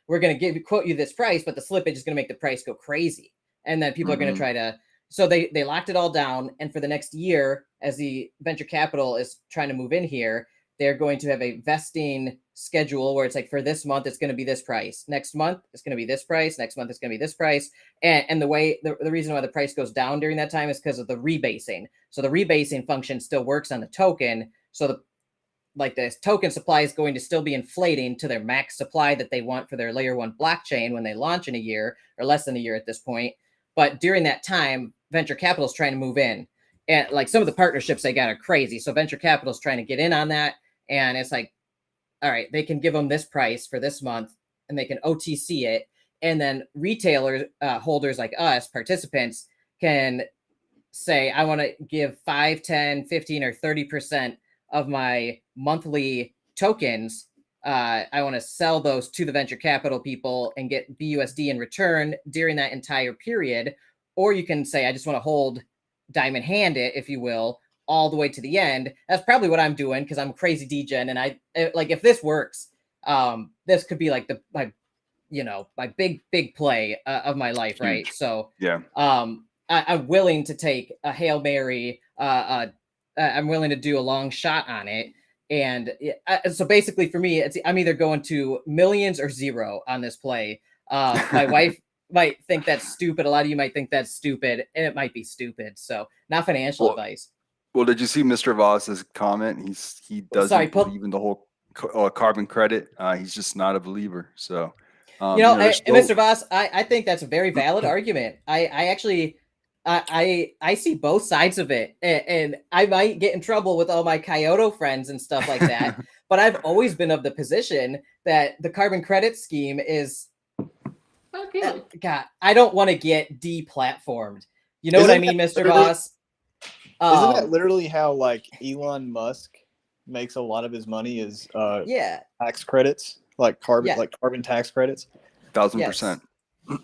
we're going to quote you this price, but the slippage is going to make the price go crazy. And then people are going to try to, so they locked it all down. And for the next year, as the venture capital is trying to move in here, they're going to have a vesting schedule where it's like, for this month, it's going to be this price. Next month, it's going to be this price. Next month, it's going to be this price. And the reason why the price goes down during that time is because of the rebasing. So the rebasing function still works on the token. So the token supply is going to still be inflating to their max supply that they want for their layer 1 blockchain when they launch in a year or less than a year at this point. But during that time, venture capital is trying to move in. And like some of the partnerships they got are crazy. So venture capital is trying to get in on that. And it's like, all right, they can give them this price for this month and they can OTC it. And then retailer holders like us, participants, can say, I want to give 5, 10, 15, or 30% of my monthly tokens. I want to sell those to the venture capital people and get BUSD in return during that entire period. Or you can say, I just want to hold diamond hand it, if you will, all the way to the end. That's probably what I'm doing because I'm a crazy degen. And I like, if this works, this could be like my big play of my life. Right.
Huge.
So
yeah,
I'm willing to take a Hail Mary. I'm willing to do a long shot on it. And so basically for me, I'm either going to millions or zero on this play. My wife might think that's stupid. A lot of you might think that's stupid, and it might be stupid. So not financial advice.
Well, did you see Mr. Voss's comment? He doesn't believe in the whole carbon credit. He's just not a believer. So,
Mr. Voss, I think that's a very valid argument. I actually, I see both sides of it, and I might get in trouble with all my Kyoto friends and stuff like that. But I've always been of the position that the carbon credit scheme is, God, I don't want to get deplatformed. You know what I mean, Mr. Voss?
Isn't that literally how like Elon Musk makes a lot of his money is tax credits, like carbon tax credits?
1,000%.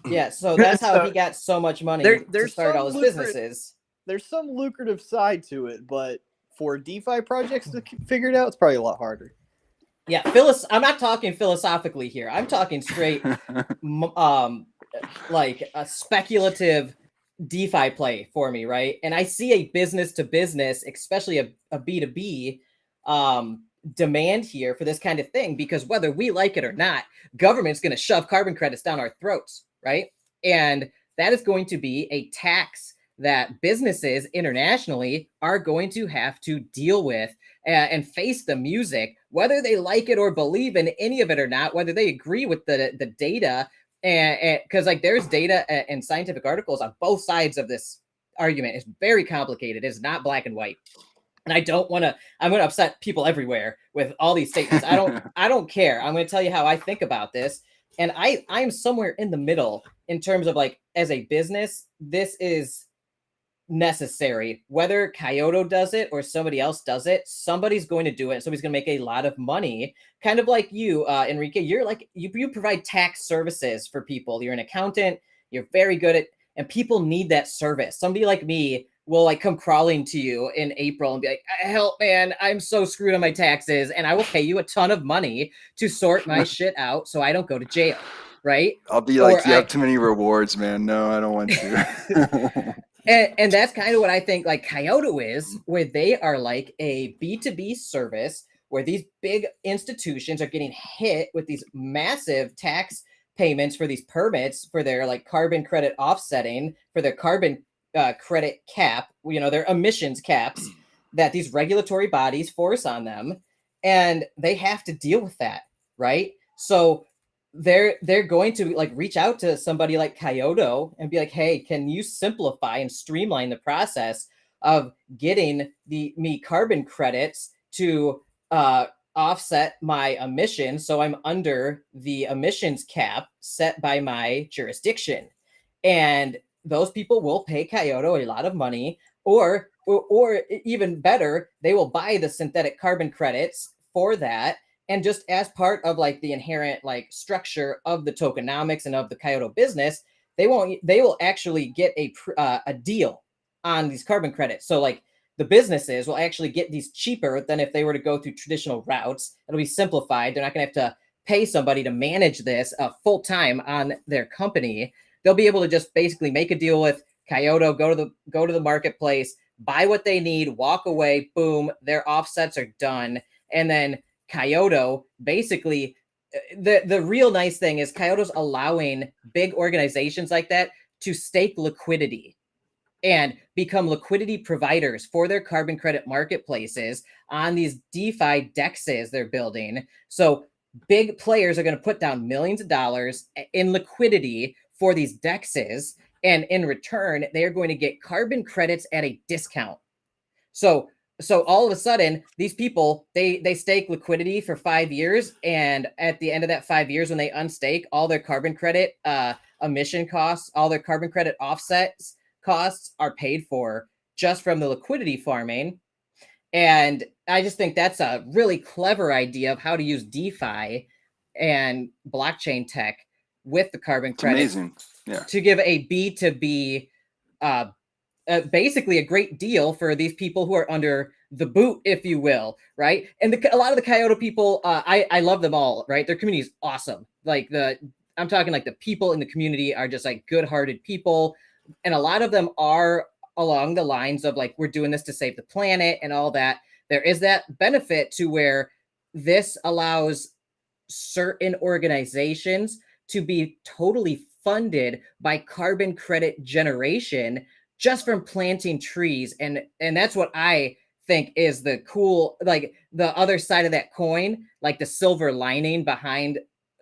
Yeah, so that's how he got so much money to start all his businesses.
There's some lucrative side to it, but for DeFi projects to figure it out, it's probably a lot harder.
Yeah, I'm not talking philosophically here. I'm talking straight, like a speculative DeFi play for me, right? And I see a business to business, especially a B2B demand here for this kind of thing, because whether we like it or not, government's going to shove carbon credits down our throats, right? And that is going to be a tax that businesses internationally are going to have to deal with and face the music, whether they like it or believe in any of it or not, whether they agree with the data. And because like there's data and scientific articles on both sides of this argument. It's very complicated. It's not black and white. And I'm going to upset people everywhere with all these statements. I don't care. I'm going to tell you how I think about this. And I'm somewhere in the middle in terms of like, as a business, this is necessary. Whether Kyoto does it or somebody else does it, somebody's going to do it. Somebody's going to make a lot of money. Kind of like you, Enrique, you're like, you provide tax services for people. You're an accountant. You're very good at, and people need that service. Somebody like me will like come crawling to you in April and be like, help, man, I'm so screwed on my taxes. And I will pay you a ton of money to sort my shit out so I don't go to jail. Right.
I'll be like, you have too many rewards, man. No, I don't want to.
And that's kind of what I think like Kyoto is, where they are like a B2B service where these big institutions are getting hit with these massive tax payments for these permits for their like carbon credit offsetting, for their carbon credit cap, their emissions caps that these regulatory bodies force on them. And they have to deal with that. Right. So they're going to like reach out to somebody like Kyoto and be like, hey, can you simplify and streamline the process of getting me carbon credits to offset my emissions so I'm under the emissions cap set by my jurisdiction? And those people will pay Kyoto a lot of money, or even better, they will buy the synthetic carbon credits for that. And just as part of like the inherent like structure of the tokenomics and of the Kyoto business, they will actually get a deal on these carbon credits. So like the businesses will actually get these cheaper than if they were to go through traditional routes. It'll be simplified. They're not going to have to pay somebody to manage this full time on their company. They'll be able to just basically make a deal with Kyoto, go to the marketplace, buy what they need, walk away, boom, their offsets are done. And then Kyoto basically, the real nice thing is Kyoto's allowing big organizations like that to stake liquidity and become liquidity providers for their carbon credit marketplaces on these DeFi DEXs they're building. So big players are going to put down millions of dollars in liquidity for these DEXs, and in return, they are going to get carbon credits at a discount. So all of a sudden, these people, they stake liquidity for 5 years, and at the end of that 5 years, when they unstake, all their carbon credit emission costs, all their carbon credit offsets costs are paid for just from the liquidity farming. And I just think that's a really clever idea of how to use DeFi and blockchain tech with the carbon credits.
Amazing. Yeah.
To give a B2B, basically a great deal for these people who are under the boot, if you will, right? And a lot of the Kyoto people, I love them all, right? Their community is awesome. Like I'm talking like the people in the community are just like good-hearted people. And a lot of them are along the lines of like, we're doing this to save the planet and all that. There is that benefit to where this allows certain organizations to be totally funded by carbon credit generation just from planting trees. And that's what I think is the cool, like the other side of that coin, like the silver lining behind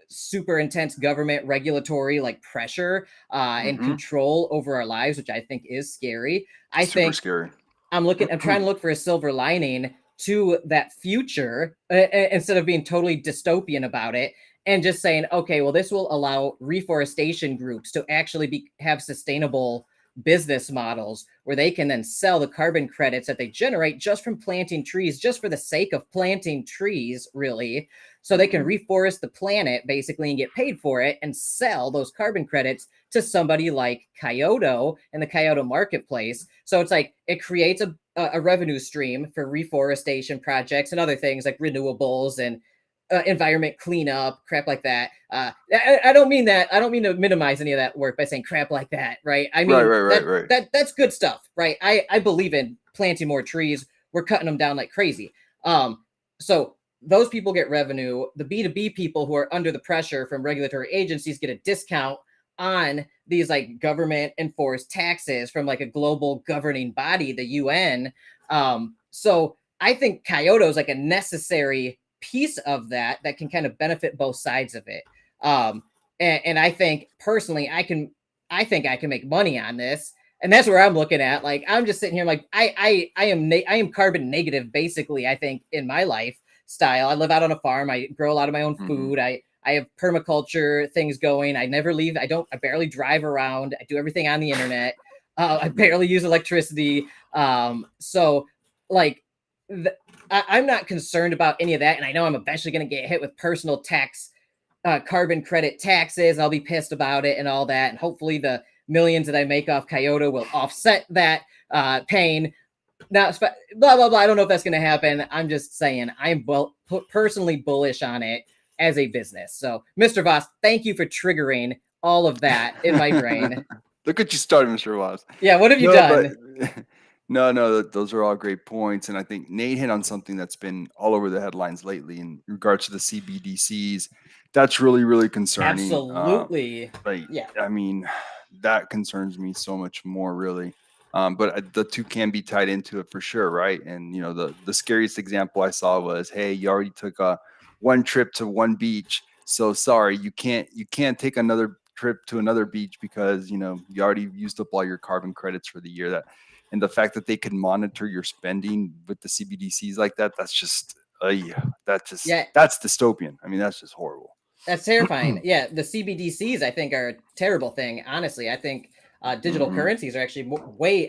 super intense government regulatory like pressure and control over our lives, which I think is scary. I think
scary.
I'm trying to look for a silver lining to that future instead of being totally dystopian about it and just saying, okay, well, this will allow reforestation groups to actually have sustainable business models where they can then sell the carbon credits that they generate just from planting trees, just for the sake of planting trees, really. So they can reforest the planet basically and get paid for it and sell those carbon credits to somebody like Kyoto and the Kyoto marketplace. So it's like it creates a revenue stream for reforestation projects and other things like renewables and environment cleanup, crap like that. I don't mean that. I don't mean to minimize any of that work by saying crap like that, right? I mean,
right.
That's good stuff, right? I believe in planting more trees. We're cutting them down like crazy. So those people get revenue. The B2B people who are under the pressure from regulatory agencies get a discount on these like government enforced taxes from like a global governing body, the UN. So I think Kyoto is like a necessary piece of that can kind of benefit both sides of it. And I think personally, I think I can make money on this. And that's where I'm looking at. Like, I'm just sitting here like, I am carbon negative, basically, I think, in my lifestyle. I live out on a farm. I grow a lot of my own food. I have permaculture things going. I never leave. I barely drive around. I do everything on the internet. I barely use electricity. So like, I'm not concerned about any of that. And I know I'm eventually going to get hit with personal tax, carbon credit taxes. And I'll be pissed about it and all that. And hopefully the millions that I make off Kyoto will offset that pain. Now, blah, blah, blah. I don't know if that's going to happen. I'm just saying I'm personally bullish on it as a business. So, Mr. Voss, thank you for triggering all of that in my brain.
Look at you started, Mr. Voss.
Yeah, what have you done?
No, those are all great points. And I think Nate hit on something that's been all over the headlines lately in regards to the CBDCs. That's really, really concerning.
Absolutely.
Yeah. I mean, that concerns me so much more, really. But the two can be tied into it for sure, right? And, you know, the scariest example I saw was, hey, you already took one trip to one beach. So sorry, you can't take another trip to another beach because, you know, you already used up all your carbon credits for the year. And the fact that they can monitor your spending with the CBDCs like that, that's dystopian. I mean, that's just horrible.
That's terrifying. Yeah, the CBDCs, I think, are a terrible thing. Honestly, I think digital currencies are actually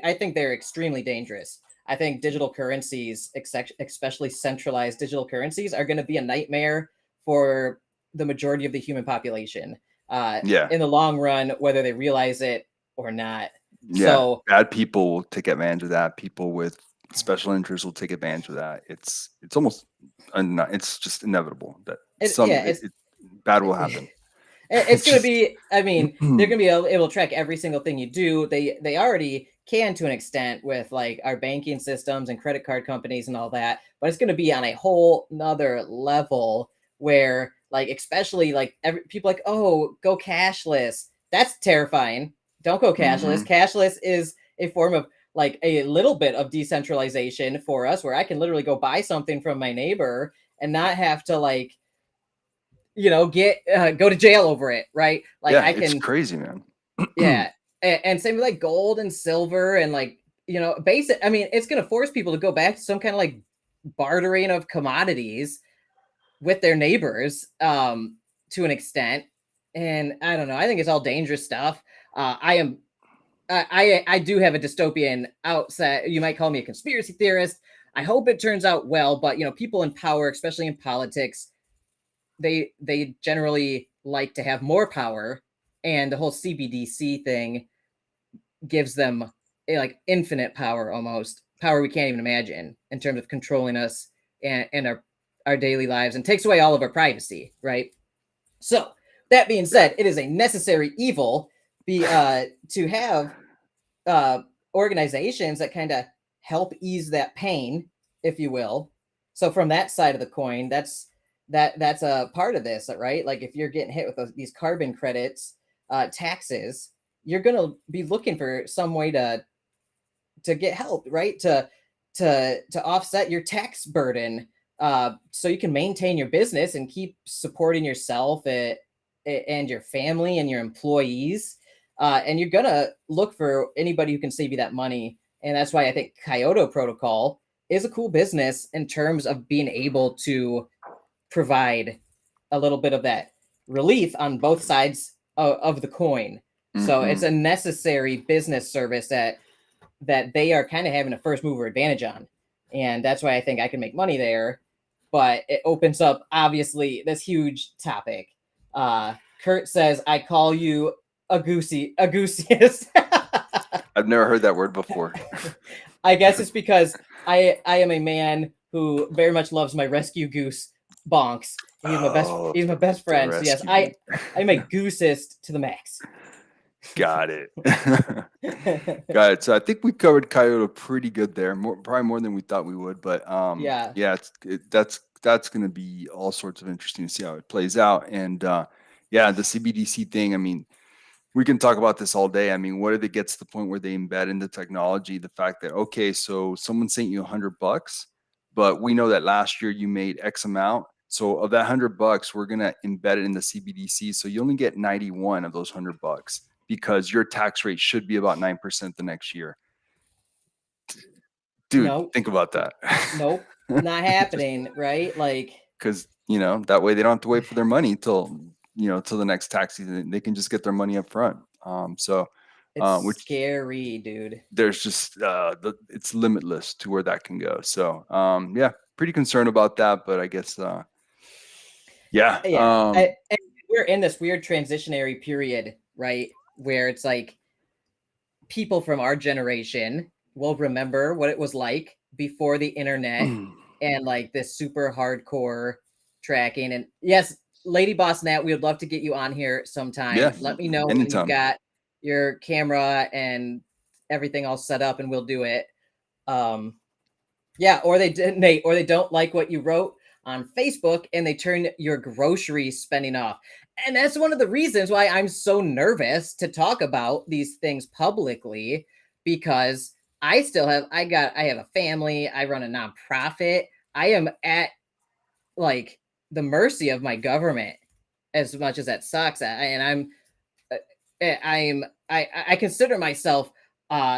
I think they're extremely dangerous. I think digital currencies, especially centralized digital currencies, are going to be a nightmare for the majority of the human population. In the long run, whether they realize it or not.
Yeah, so bad people will take advantage of that. People with special interests will take advantage of that. It's almost it's just inevitable that bad will happen.
It's going to be, I mean, they're going to be able to track every single thing you do. They already can to an extent with like our banking systems and credit card companies and all that, but it's going to be on a whole nother level where like, especially like people like, oh, go cashless. That's terrifying. Don't go cashless. Cashless is a form of like a little bit of decentralization for us where I can literally go buy something from my neighbor and not have to like, you know, go to jail over it, right? Like
yeah,
I can.
It's crazy, man.
Yeah, and same with like gold and silver and like, you know, basic. I mean, it's going to force people to go back to some kind of like bartering of commodities with their neighbors to an extent. And I don't know. I think it's all dangerous stuff. I do have a dystopian outset. You might call me a conspiracy theorist. I hope it turns out well, but you know, people in power, especially in politics, they generally like to have more power, and the whole CBDC thing gives them like infinite power, almost power we can't even imagine in terms of controlling us and our daily lives, and takes away all of our privacy, right? So that being said, it is a necessary evil to have organizations that kind of help ease that pain, if you will. So from that side of the coin, that's a part of this, right? Like if you're getting hit with these carbon credits, taxes, you're going to be looking for some way to get help, right? To offset your tax burden, so you can maintain your business and keep supporting yourself and your family and your employees. And you're going to look for anybody who can save you that money. And that's why I think Kyoto Protocol is a cool business in terms of being able to provide a little bit of that relief on both sides of the coin. So it's a necessary business service that they are kind of having a first mover advantage on. And that's why I think I can make money there. But it opens up, obviously, this huge topic. Kurt says, I call you a gooseist.
I've never heard that word before.
I guess it's because I am a man who very much loves my rescue goose, Bonks. He's my best friend. So yes, I'm a gooseist to the max.
Got it. Got it. So I think we covered Kyoto pretty good there, probably more than we thought we would. But that's going to be all sorts of interesting to see how it plays out. And the CBDC thing. I mean, we can talk about this all day. I mean, what if it gets to the point where they embed in the technology the fact that, okay, so someone sent you $100, but we know that last year you made X amount. So of that $100, we're going to embed it in the CBDC. So you only get 91 of those $100 because your tax rate should be about 9% the next year. Dude, think about that.
Nope, not happening, right? Like,
because, you know, that way they don't have to wait for their money till the next tax season. They can just get their money up front.
It's scary, dude.
There's just it's limitless to where that can go. So pretty concerned about that, but I guess
we're in this weird transitionary period, right, where it's like people from our generation will remember what it was like before the internet and like this super hardcore tracking. And yes, Lady Boss Nat, we would love to get you on here sometime.
Yeah,
let me know
anytime.
When you've got your camera and everything all set up, and we'll do it. Or they don't like what you wrote on Facebook and they turn your grocery spending off. And that's one of the reasons why I'm so nervous to talk about these things publicly, because I have a family. I run a nonprofit. I am at like the mercy of my government, as much as that sucks. I consider myself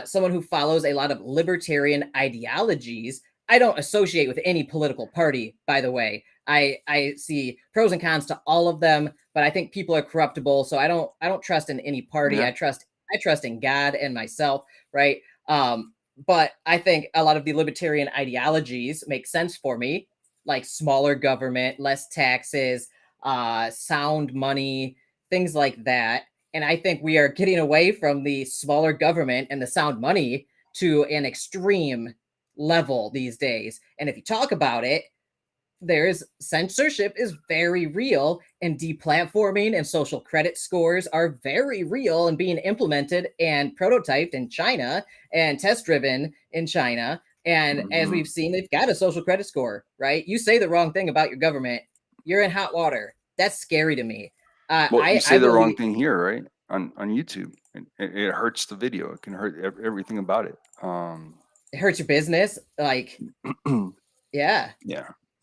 someone who follows a lot of libertarian ideologies. I don't associate with any political party, by the way. I see pros and cons to all of them, but I think people are corruptible. So I don't trust in any party. Yeah. I trust in God and myself, right? But I think a lot of the libertarian ideologies make sense for me, like smaller government, less taxes, sound money, things like that. And I think we are getting away from the smaller government and the sound money to an extreme level these days. And if you talk about it, there's censorship is very real, and deplatforming and social credit scores are very real and being implemented and prototyped in China and test driven in China. And as we've seen, they've got a social credit score, right? You say the wrong thing about your government, you're in hot water. That's scary to me.
Well, you say the wrong thing here, right? On YouTube, it hurts the video. It can hurt everything about it.
It hurts your business, like, yeah.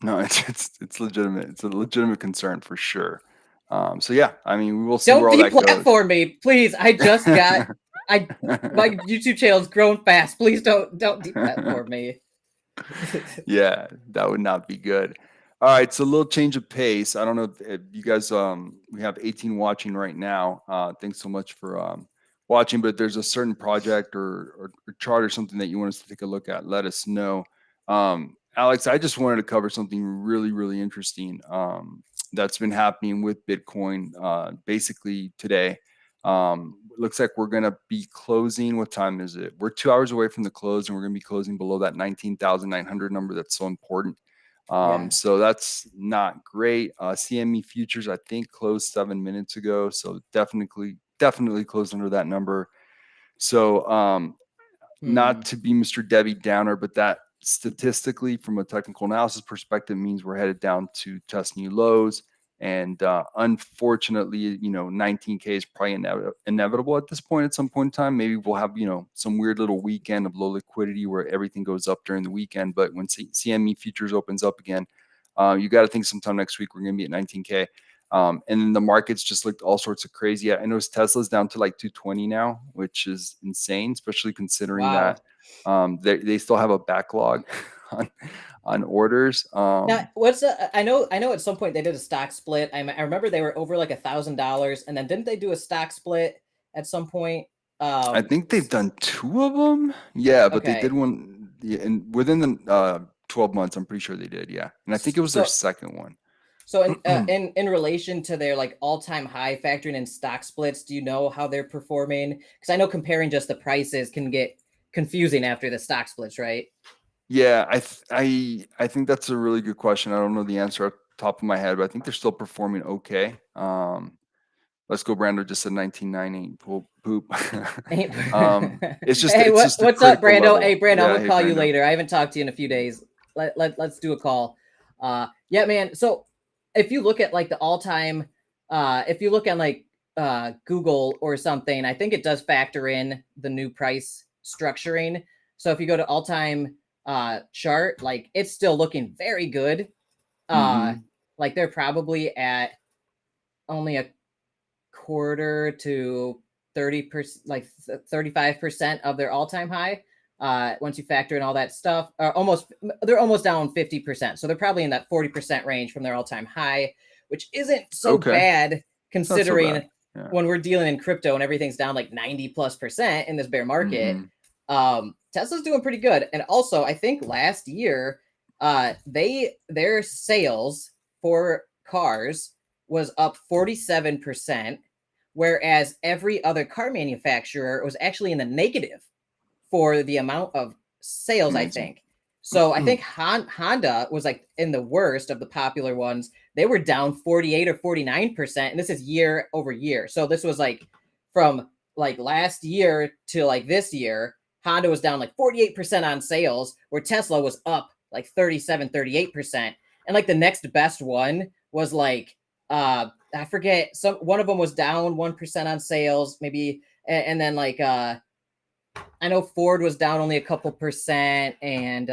No, it's legitimate. It's a legitimate concern for sure. So yeah, I mean, we will see where all that goes.
Don't deplatform me, please. I just got my YouTube channel's grown fast. Please don't deplatform me.
Yeah, that would not be good. All right, so a little change of pace. I don't know if you guys, we have 18 watching right now. Thanks so much for watching, but if there's a certain project or chart or something that you want us to take a look at, let us know. Alex, I just wanted to cover something really, really interesting that's been happening with Bitcoin basically today. Looks like we're going to be closing. What time is it? We're 2 hours away from the close, and we're going to be closing below that 19,900 number that's so important. So that's not great. CME futures, I think, closed 7 minutes ago. So definitely closed under that number. So not to be Mr. Debbie Downer, but that statistically from a technical analysis perspective means we're headed down to test new lows. And unfortunately, 19K is probably inevitable at this point. At some point in time, maybe we'll have, some weird little weekend of low liquidity where everything goes up during the weekend. But when CME futures opens up again, you got to think sometime next week we're going to be at 19K. And then the markets just looked all sorts of crazy. I noticed Tesla's down to like 220 now, which is insane, especially considering that they still have a backlog on orders.
Now, I know at some point they did a stock split. I remember they were over like $1,000, and then didn't they do a stock split at some point?
I think they've done 2 of them. Yeah, but they did one within the 12 months. I'm pretty sure they did. Yeah, and I think it was their second one.
So in relation to their like all-time high, factoring in stock splits, do you know how they're performing? Because I know comparing just the prices can get confusing after the stock splits, right?
Yeah, I think that's a really good question. I don't know the answer off the top of my head, but I think they're still performing okay. Let's go, Brando just said 1990. Poop. It's just
hey, what's up, Brando?
Level.
Hey, Brando, I'm gonna call you later. I haven't talked to you in a few days. Let's do a call. Yeah, man. So if you look at like the all-time, if you look at like Google or something, I think it does factor in the new price structuring. So if you go to all-time chart, like it's still looking very good. Like they're probably at only a quarter to 30%, like 35% of their all-time high. Once you factor in all that stuff, they're almost down 50%. So they're probably in that 40% range from their all-time high, which isn't so bad considering when we're dealing in crypto and everything's down like 90+% in this bear market. Tesla's doing pretty good. And also I think last year, their sales for cars was up 47%, whereas every other car manufacturer was actually in the negative for the amount of sales, I think. So I think Honda was like in the worst of the popular ones. They were down 48 or 49%, and this is year over year. So this was like from like last year to like this year, Honda was down like 48% on sales, where Tesla was up like 37, 38%. And like the next best one was like, I forget, one of them was down 1% on sales, maybe. And then like, I know Ford was down only a couple percent, and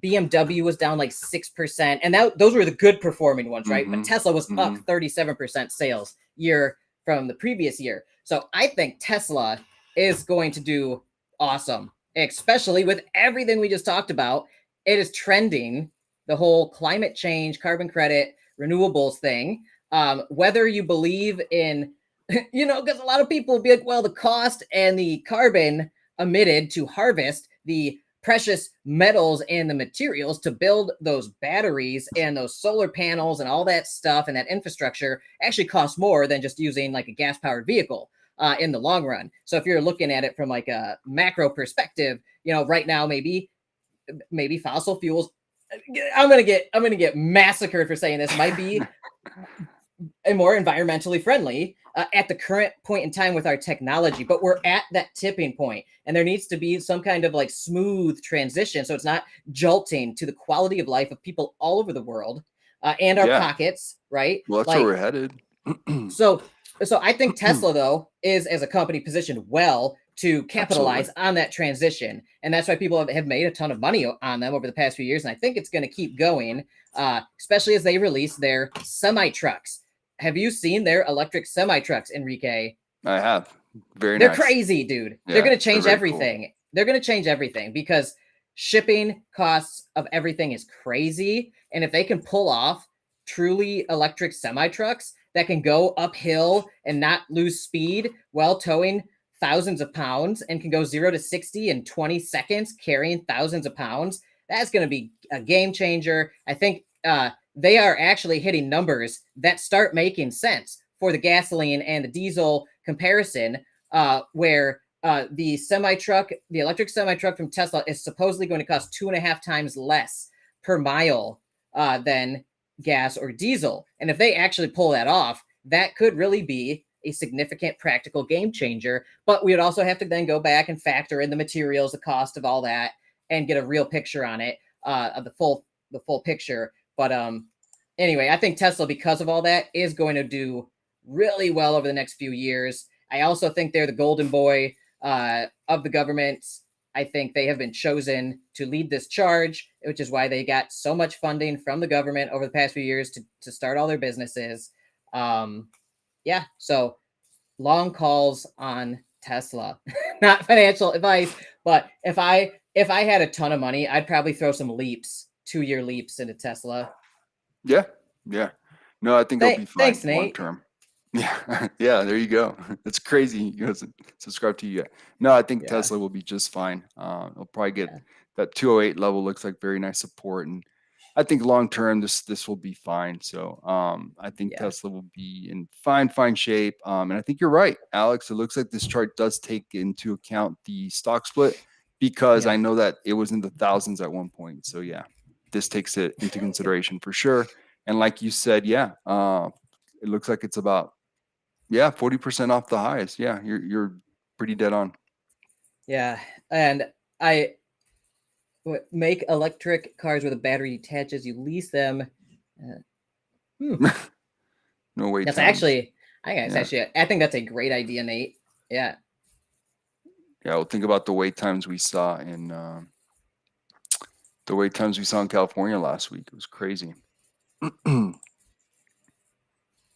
BMW was down like 6%. And those were the good performing ones, right? But Tesla was up 37% sales year from the previous year. So I think Tesla is going to do awesome, especially with everything we just talked about. It is trending, the whole climate change, carbon credit, renewables thing. Whether you believe in, because a lot of people will be like, well, the cost and the carbon emitted to harvest the precious metals and the materials to build those batteries and those solar panels and all that stuff and that infrastructure actually costs more than just using like a gas-powered vehicle in the long run. So if you're looking at it from like a macro perspective, right now maybe maybe fossil fuels. I'm gonna get massacred for saying this. Might be a more environmentally friendly at the current point in time with our technology, but we're at that tipping point, and there needs to be some kind of like smooth transition so it's not jolting to the quality of life of people all over the world and our pockets, right?
Well, that's where we're headed.
so I think Tesla though is as a company positioned well to capitalize on that transition, and that's why people have made a ton of money on them over the past few years, and I think it's going to keep going, especially as they release their semi trucks. Have you seen their electric semi trucks, Enrique?
I have. They're
nice. Crazy, dude.
Yeah,
they're going to change everything.
Cool.
They're going to change everything because shipping costs of everything is crazy, and if they can pull off truly electric semi trucks that can go uphill and not lose speed while towing thousands of pounds and can go 0 to 60 in 20 seconds, carrying thousands of pounds, that's going to be a game changer. I think they are actually hitting numbers that start making sense for the gasoline and the diesel comparison, where the electric semi truck from Tesla is supposedly going to cost 2.5 times less per mile than gas or diesel. And if they actually pull that off, that could really be a significant practical game changer. But we would also have to then go back and factor in the materials, the cost of all that, and get a real picture on it, of the full picture. But anyway, I think Tesla, because of all that, is going to do really well over the next few years. I also think they're the golden boy of the government. I think they have been chosen to lead this charge, which is why they got so much funding from the government over the past few years to start all their businesses. Yeah, so long calls on Tesla. Not financial advice, but if I had a ton of money, I'd probably throw some 2-year leaps into Tesla.
Yeah. No, I think it'll be fine.
Thanks, Nate.
Long term. Yeah, there you go. It's crazy. You guys subscribe to you yet. No, I think Tesla will be just fine. It'll probably get that 208 level. Looks like very nice support, and I think long term this will be fine. So I think Tesla will be in fine shape. And I think you're right, Alex. It looks like this chart does take into account the stock split, because I know that it was in the thousands at one point. So yeah, this takes it into consideration for sure. And like you said, it looks like it's about 40% off the highs. Yeah, you're pretty dead on.
Yeah, and I make electric cars with a battery attached as you lease them.
No wait.
That's actually, I think that's a great idea, Nate. Yeah.
Yeah, well, think about the wait times we saw in California last week. It was crazy.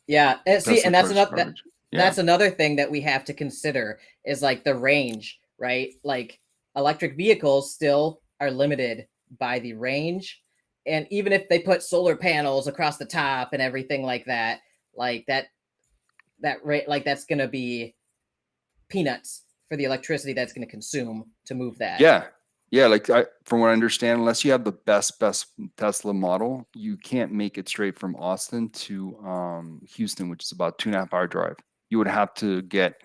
Yeah, see, and that's another that's another thing that we have to consider is like the range, right? Like electric vehicles still are limited by the range, and even if they put solar panels across the top and everything like that, that's going to be peanuts for the electricity that's going to consume to move that.
Yeah, like from what I understand, unless you have the best Tesla model, you can't make it straight from Austin to Houston, which is about 2.5 hour drive. You would have to get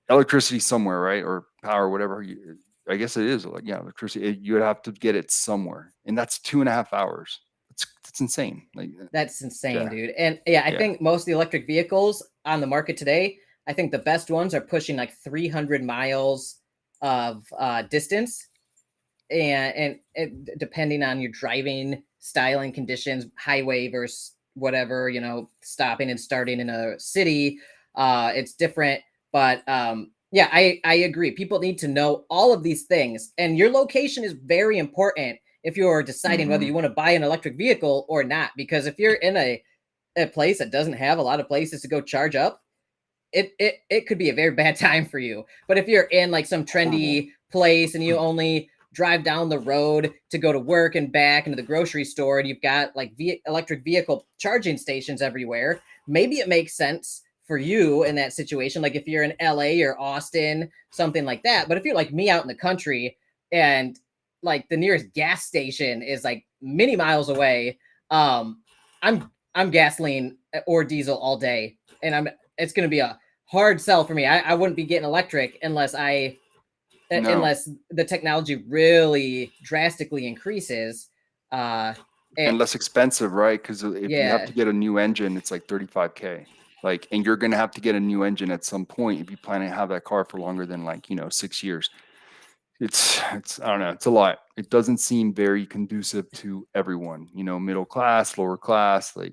electricity somewhere, right? Or power, whatever. I guess it is electricity. You would have to get it somewhere, and that's 2.5 hours. That's insane. Like
that's insane, dude. And I think most of the electric vehicles on the market today, I think the best ones are pushing like 300 miles of distance. And depending on your driving style and conditions, highway versus whatever, stopping and starting in a city, it's different. But I agree. People need to know all of these things, and your location is very important if you're deciding whether you want to buy an electric vehicle or not. Because if you're in a place that doesn't have a lot of places to go charge up, it could be a very bad time for you. But if you're in like some trendy place and you only drive down the road to go to work and back into the grocery store, and you've got like electric vehicle charging stations everywhere, maybe it makes sense for you in that situation. Like if you're in LA or Austin, something like that. But if you're like me out in the country and like the nearest gas station is like many miles away, I'm gasoline or diesel all day, and it's going to be a hard sell for me. I wouldn't be getting electric unless I unless the technology really drastically increases.
And less expensive, right? Because if you have to get a new engine, it's like $35K. Like, and you're gonna have to get a new engine at some point if you plan to have that car for longer than, like, 6 years. It's I don't know, it's a lot. It doesn't seem very conducive to everyone, middle class, lower class, like,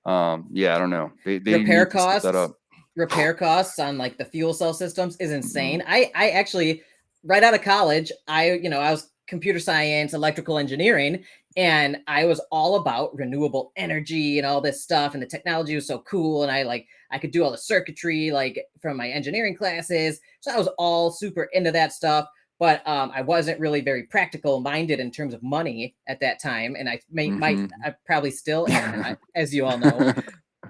yeah, I don't know. They
repair
need to step that up.
Repair costs on like the fuel cell systems is insane. I actually, right out of college, I was computer science, electrical engineering, and I was all about renewable energy and all this stuff, and the technology was so cool, and I could do all the circuitry like from my engineering classes, so I was all super into that stuff. But I wasn't really very practical minded in terms of money at that time, and I probably still am not, as you all know.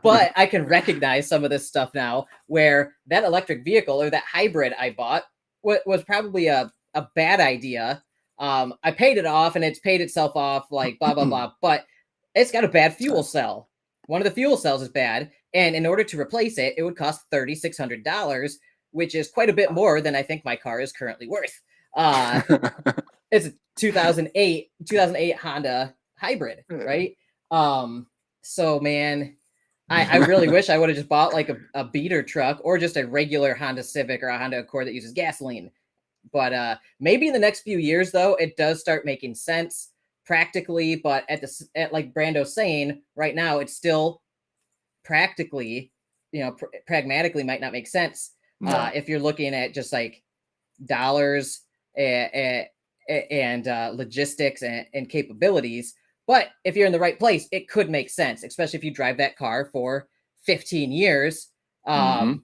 But I can recognize some of this stuff now, where that electric vehicle or that hybrid I bought was probably a bad idea. I paid it off, and it's paid itself off, like blah blah blah. But it's got a bad fuel cell. One of the fuel cells is bad, and in order to replace it, it would cost $3,600, which is quite a bit more than I think my car is currently worth. It's a 2008 Honda hybrid, right? So man, I really wish I would have just bought like a beater truck or just a regular Honda Civic or a Honda Accord that uses gasoline. But maybe in the next few years, though, it does start making sense practically. But at like Brando's saying, right now, it's still practically, pragmatically might not make sense. No. If you're looking at just like dollars and logistics and capabilities. But if you're in the right place, it could make sense, especially if you drive that car for 15 years and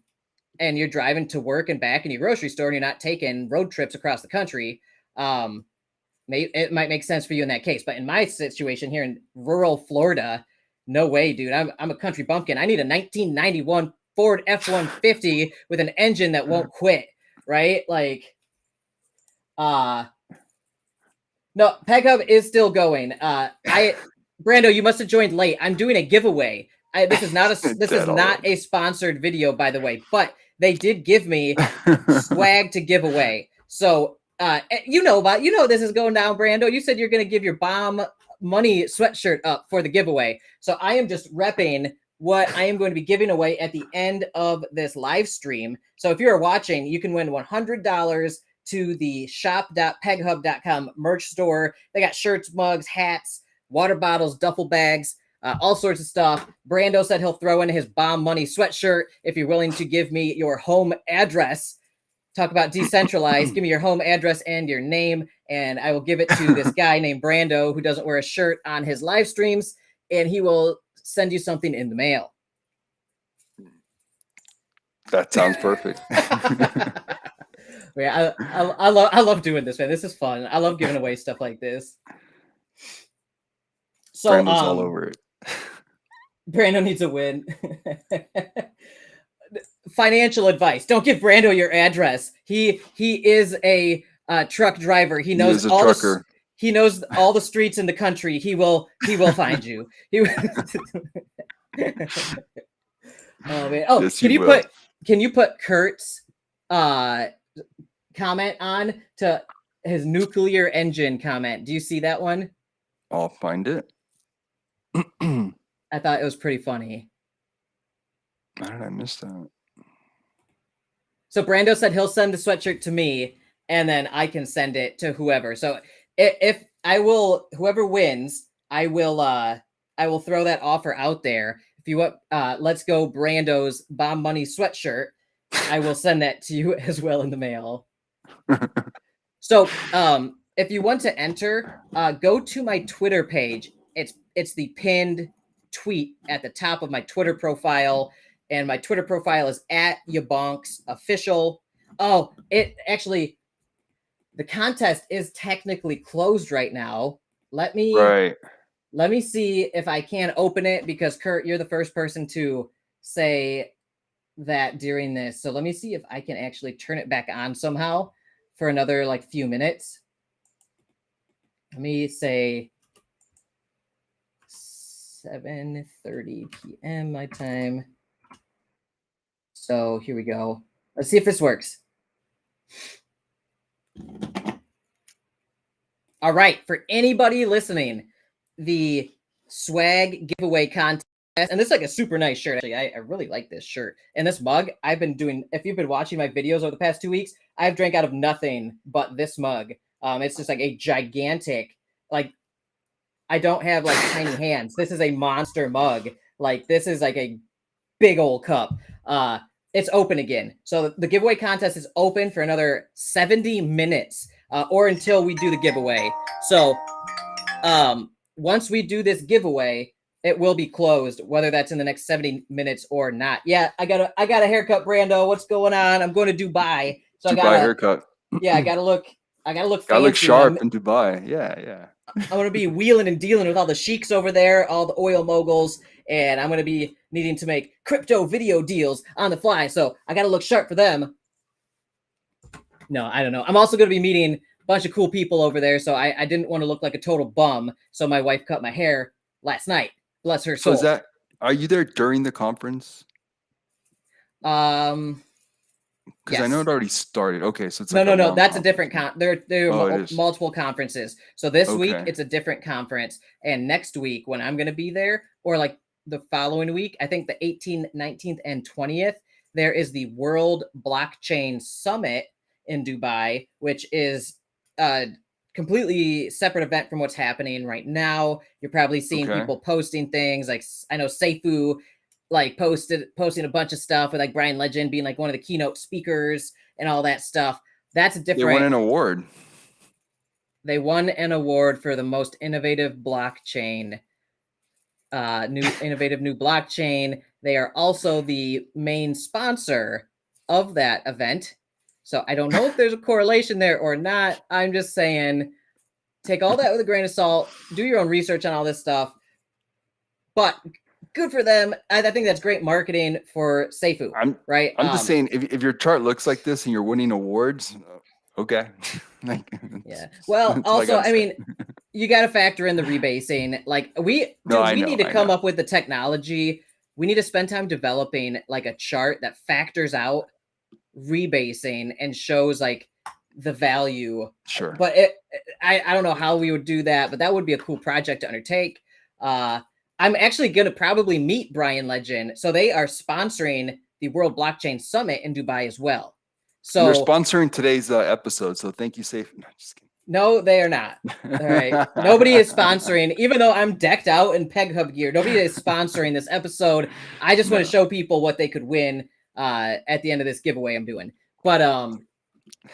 you're driving to work and back in your grocery store and you're not taking road trips across the country. It might make sense for you in that case. But in my situation here in rural Florida, no way, dude. I'm a country bumpkin. I need a 1991 Ford F-150 with an engine that won't quit, right? Like, no, PegHub is still going. Brando, you must have joined late. I'm doing a giveaway. This is not a sponsored video, by the way, but they did give me swag to give away. So this is going down, Brando. You said you're going to give your bomb money sweatshirt up for the giveaway. So I am just repping what I am going to be giving away at the end of this live stream. So if you're watching, you can win $100 to the shop.peghub.com merch store. They got shirts, mugs, hats, water bottles, duffel bags, all sorts of stuff. Brando said he'll throw in his bomb money sweatshirt if you're willing to give me your home address. Talk about decentralized. Give me your home address and your name, and I will give it to this guy named Brando who doesn't wear a shirt on his live streams, and he will send you something in the mail.
That sounds perfect.
Yeah, I love doing this, man. This is fun. I love giving away stuff like this. So
Brando's all over it.
Brando needs a win. Financial advice: don't give Brando your address. He is a truck driver. He knows he knows all the streets in the country. He will find you. Oh man! Oh, yes, can you put Kurt's comment on to his nuclear engine comment? Do you see that one?
I'll find it.
I thought it was pretty funny.
How did I miss that?
So Brando said he'll send the sweatshirt to me, and then I can send it to whoever. So if whoever wins, I will throw that offer out there. If you want, let's go Brando's bomb money sweatshirt. I will send that to you as well in the mail. So if you want to enter, go to my Twitter page. It's the pinned tweet at the top of my Twitter profile. And my Twitter profile is @YaBonks official. Oh, the contest is technically closed right now. Let me see if I can open it, because Kurt, you're the first person to say that during this. So let me see if I can actually turn it back on somehow for another like few minutes. Let me say 7:30 p.m. my time. So here we go. Let's see if this works. All right, for anybody listening, the swag giveaway contest, and this is like a super nice shirt. Actually, I really like this shirt. And this mug, I've been doing, if you've been watching my videos over the past 2 weeks, I've drank out of nothing but this mug. It's just like a gigantic, like, I don't have like tiny hands. This is a monster mug. Like, this is like a big old cup. It's open again. So the giveaway contest is open for another 70 minutes or until we do the giveaway. So once we do this giveaway, it will be closed, whether that's in the next 70 minutes or not. Yeah, I got a haircut, Brando. What's going on? I'm going to Dubai. So
Dubai
I got a
haircut.
Yeah, I gotta look fancy.
Gotta look sharp in Dubai. Yeah.
I'm gonna be wheeling and dealing with all the sheiks over there, all the oil moguls, and I'm gonna be needing to make crypto video deals on the fly. So I gotta look sharp for them. No, I don't know. I'm also gonna be meeting a bunch of cool people over there, so I didn't want to look like a total bum. So my wife cut my hair last night. Bless her soul.
So are you there during the conference?
Because
yes. I know it already started. Okay, so it's
no. That's
conference.
A different there are multiple conferences. So this week it's a different conference, and next week when I'm going to be there, or like the following week, I think the 18th, 19th, and 20th, there is the World Blockchain Summit in Dubai, which is a completely separate event from what's happening right now. You're probably seeing people posting things like, I know Seifu like posting a bunch of stuff with like Brian Legend being like one of the keynote speakers and all that stuff. That's a different.
They won an award.
They won an award for the most innovative blockchain, new blockchain. They are also the main sponsor of that event. So I don't know if there's a correlation there or not. I'm just saying, take all that with a grain of salt. Do your own research on all this stuff. But good for them. I think that's great marketing for Seifu, right?
I'm just saying, if your chart looks like this and you're winning awards, okay.
Yeah. Well, also, I mean, you got to factor in the rebasing. Like we need to come up with the technology. We need to spend time developing like a chart that factors out rebasing and shows like the value.
Sure.
But I don't know how we would do that, but that would be a cool project to undertake. I'm actually going to probably meet Brian Legend. So they are sponsoring the World Blockchain Summit in Dubai as well. So
they're sponsoring today's episode. So thank you, Safe. No, just kidding.
No, they are not. All right. Nobody is sponsoring, even though I'm decked out in Peg Hub gear. Nobody is sponsoring this episode. I just want to show people what they could win at the end of this giveaway I'm doing. But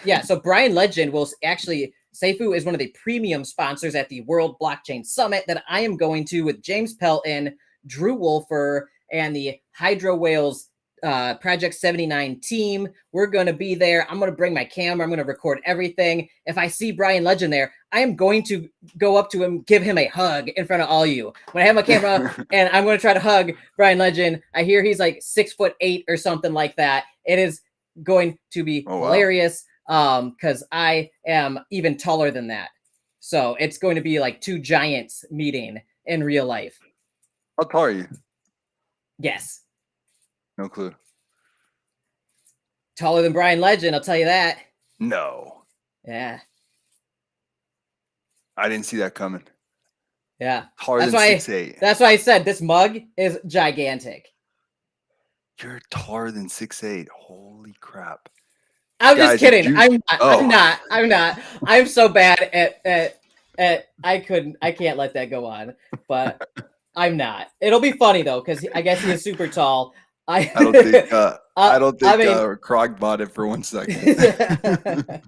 yeah, so Brian Legend will actually, Seifu is one of the premium sponsors at the World Blockchain Summit that I am going to with James Pelton, Drew Wolfer, and the Hydro Whales Project 79 team. We're going to be there. I'm going to bring my camera. I'm going to record everything. If I see Brian Legend there, I am going to go up to him, give him a hug in front of all you. When I have my camera and I'm going to try to hug Brian Legend, I hear he's like 6'8" or something like that. It is going to be hilarious because I am even taller than that. So it's going to be like two giants meeting in real life.
How tall are you?
Yes.
No clue.
Taller than Brian Legend, I'll tell you that.
No.
Yeah.
I didn't see that coming.
Yeah.
Taller than 6'8".
That's why I said this mug is gigantic.
You're taller than 6'8". Holy crap.
I'm just kidding. I'm not. I'm so bad at I can't let that go on. But I'm not. It'll be funny though, because I guess he is super tall. I don't think
Krog bought it for 1 second.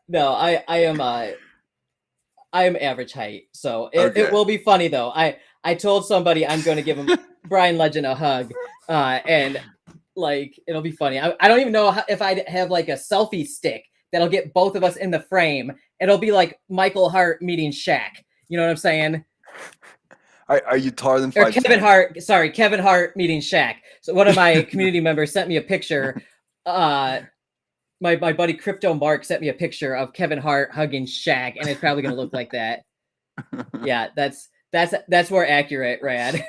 No, I am average height, so it will be funny though. I told somebody I'm going to give him Brian Legend a hug, and like it'll be funny. I don't even know if I'd have like a selfie stick that'll get both of us in the frame. It'll be like Michael Hart meeting Shaq. You know what I'm saying?
Are you taller than 5'10"?
Kevin Hart meeting Shaq. So one of my community members sent me a picture. My buddy Crypto Mark sent me a picture of Kevin Hart hugging Shaq, and it's probably gonna look like that. Yeah, that's more accurate, Rad.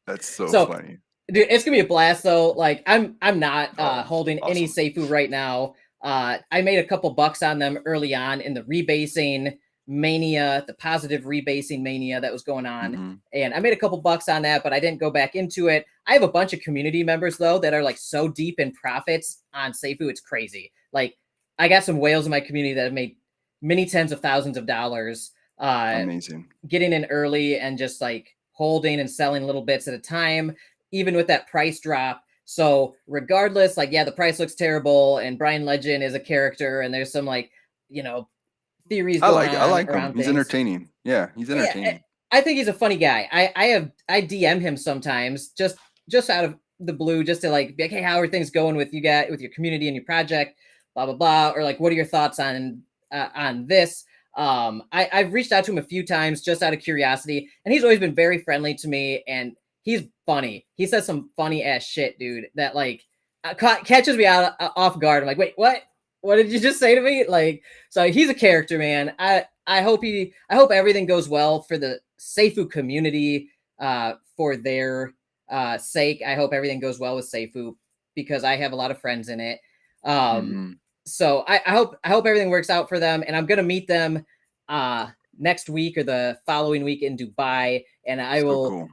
That's so funny.
Dude, it's gonna be a blast though. Like I'm not
Oh,
holding any
awesome.
Seifu right now. I made a couple bucks on them early on in the rebasing mania, the positive rebasing mania that was going on.
Mm-hmm.
And I made a couple bucks on that, but I didn't go back into it. I have a bunch of community members though that are like so deep in profits on Seifu, it's crazy. Like I got some whales in my community that have made many tens of thousands of dollars
Amazing.
getting in early and just like holding and selling little bits at a time, even with that price drop. So regardless, like, yeah, the price looks terrible and Brian Legend is a character and there's some like, you know, theories
I
going
like. I
on
like him.
around
He's
things.
entertaining. Yeah, he's entertaining.
Yeah, I think he's a funny guy. I DM him sometimes just out of the blue, just to like be like, hey, how are things going with you guys, with your community and your project, blah blah blah, or like, what are your thoughts on this? I've reached out to him a few times just out of curiosity, and he's always been very friendly to me, and he's funny. He says some funny ass shit, dude, that like catches me out off guard. I'm like, wait, what? What did you just say to me? Like, so he's a character, man. I hope everything goes well for the Seifu community, for their sake. I hope everything goes well with Seifu because I have a lot of friends in it.
Mm-hmm.
So I hope everything works out for them, and I'm gonna meet them next week or the following week in Dubai, and I will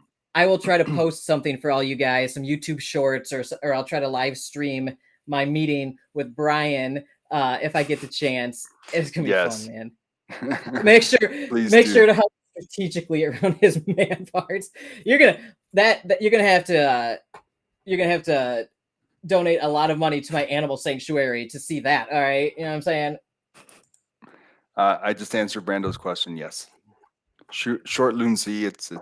try to post something for all you guys, some YouTube shorts, or I'll try to live stream my meeting with Brian if I get the chance. It's gonna be fun, man. Make sure to help strategically around his man parts. You're gonna have to donate a lot of money to my animal sanctuary to see that. All right, you know what I'm saying?
I just answered Brando's question. Yes, short Lunacy. It's
You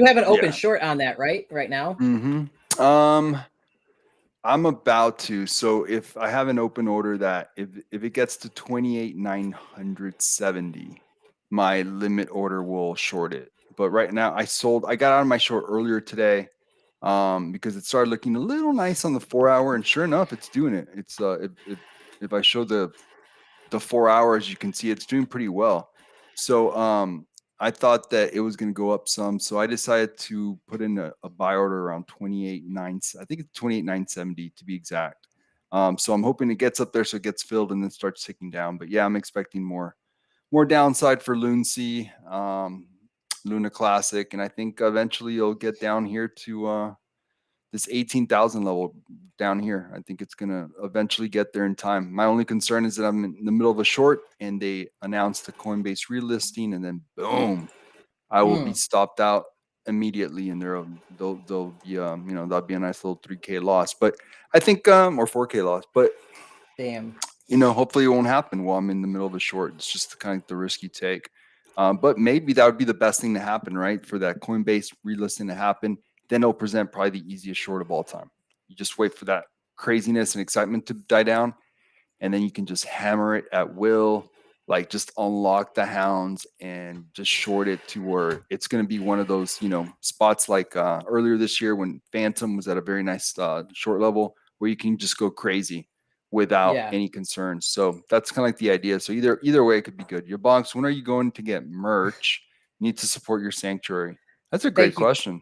have an open short on that, right now?
Mm-hmm. I'm about to. So if I have an open order that if it gets to 28,970, my limit order will short it. But right now I got out of my short earlier today because it started looking a little nice on the 4 hour, and sure enough, it's doing it. It's if I show the 4 hours, you can see it's doing pretty well. So I thought that it was going to go up some, so I decided to put in a buy order around 28,900. I think it's 28,970 to be exact. So I'm hoping it gets up there, so it gets filled and then starts ticking down. But yeah, I'm expecting more downside for Lunacy, Luna Classic, and I think eventually you'll get down here to this 18,000 level down here. I think it's going to eventually get there in time. My only concern is that I'm in the middle of a short and they announced the Coinbase relisting, and then boom, I will be stopped out immediately, and they'll be that'll be a nice little 3K loss. But I think or 4K loss. But
damn,
hopefully it won't happen while I'm in the middle of a short. It's just kind of the risk you take. But maybe that would be the best thing to happen, right? For that Coinbase relisting to happen. Then it'll present probably the easiest short of all time. You just wait for that craziness and excitement to die down, and then you can just hammer it at will, like just unlock the hounds and just short it to where it's going to be one of those, spots like earlier this year when Phantom was at a very nice short level where you can just go crazy without any concerns. So that's kind of like the idea. So either way, it could be good. YaBonks, when are you going to get merch? You need to support your sanctuary. That's a great question.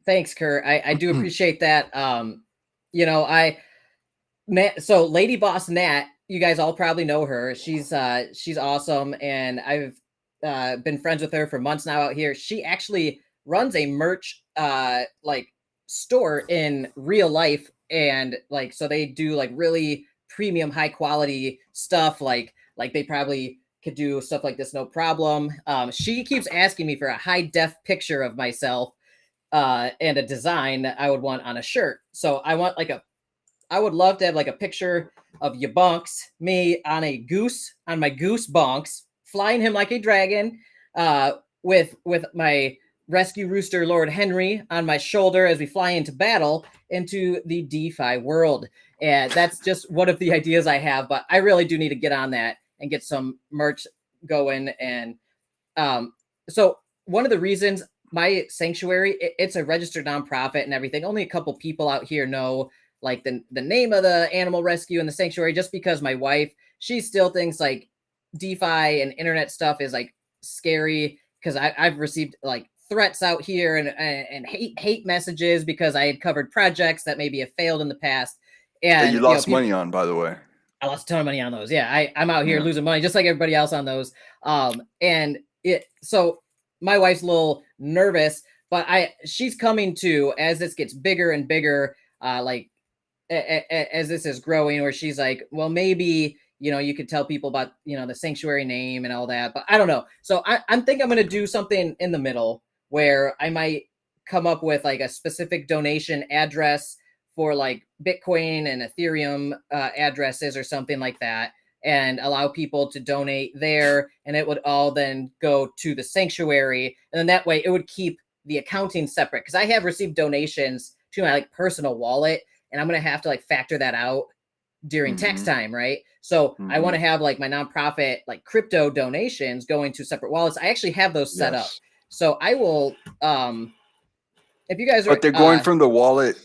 Thanks, Kurt. I do appreciate that. So Lady Boss Nat, you guys all probably know her. She's awesome, and I've been friends with her for months now out here. She actually runs a merch like store in real life, and like so they do like really premium, high quality stuff. Like they probably could do stuff like this no problem. She keeps asking me for a high def picture of myself. And a design that I would want on a shirt. So I would love to have like a picture of YaBonks, me on my goose bonks, flying him like a dragon, with my rescue rooster Lord Henry on my shoulder as we fly into battle into the DeFi world. And that's just one of the ideas I have, but I really do need to get on that and get some merch going. And so one of the reasons my sanctuary, it's a registered nonprofit and everything. Only a couple people out here know like the name of the animal rescue and the sanctuary, just because my wife, she still thinks like DeFi and internet stuff is like scary, because I've received like threats out here and hate messages because I had covered projects that maybe have failed in the past. And
that you lost money on, by the way.
I lost a ton of money on those. Yeah, I'm out here losing money just like everybody else on those. So my wife's a little nervous, but she's coming to, as this gets bigger and bigger, like as this is growing, where she's like, well, maybe, you could tell people about, the sanctuary name and all that, but I don't know. So I'm thinking I'm going to do something in the middle where I might come up with like a specific donation address for like Bitcoin and Ethereum addresses or something like that, and allow people to donate there. And it would all then go to the sanctuary. And then that way it would keep the accounting separate, because I have received donations to my like personal wallet, and I'm going to have to like factor that out during tax time, right? So I want to have like my nonprofit, like crypto donations going to separate wallets. I actually have those set up. So I will, if you guys are,
but they're going from the wallet.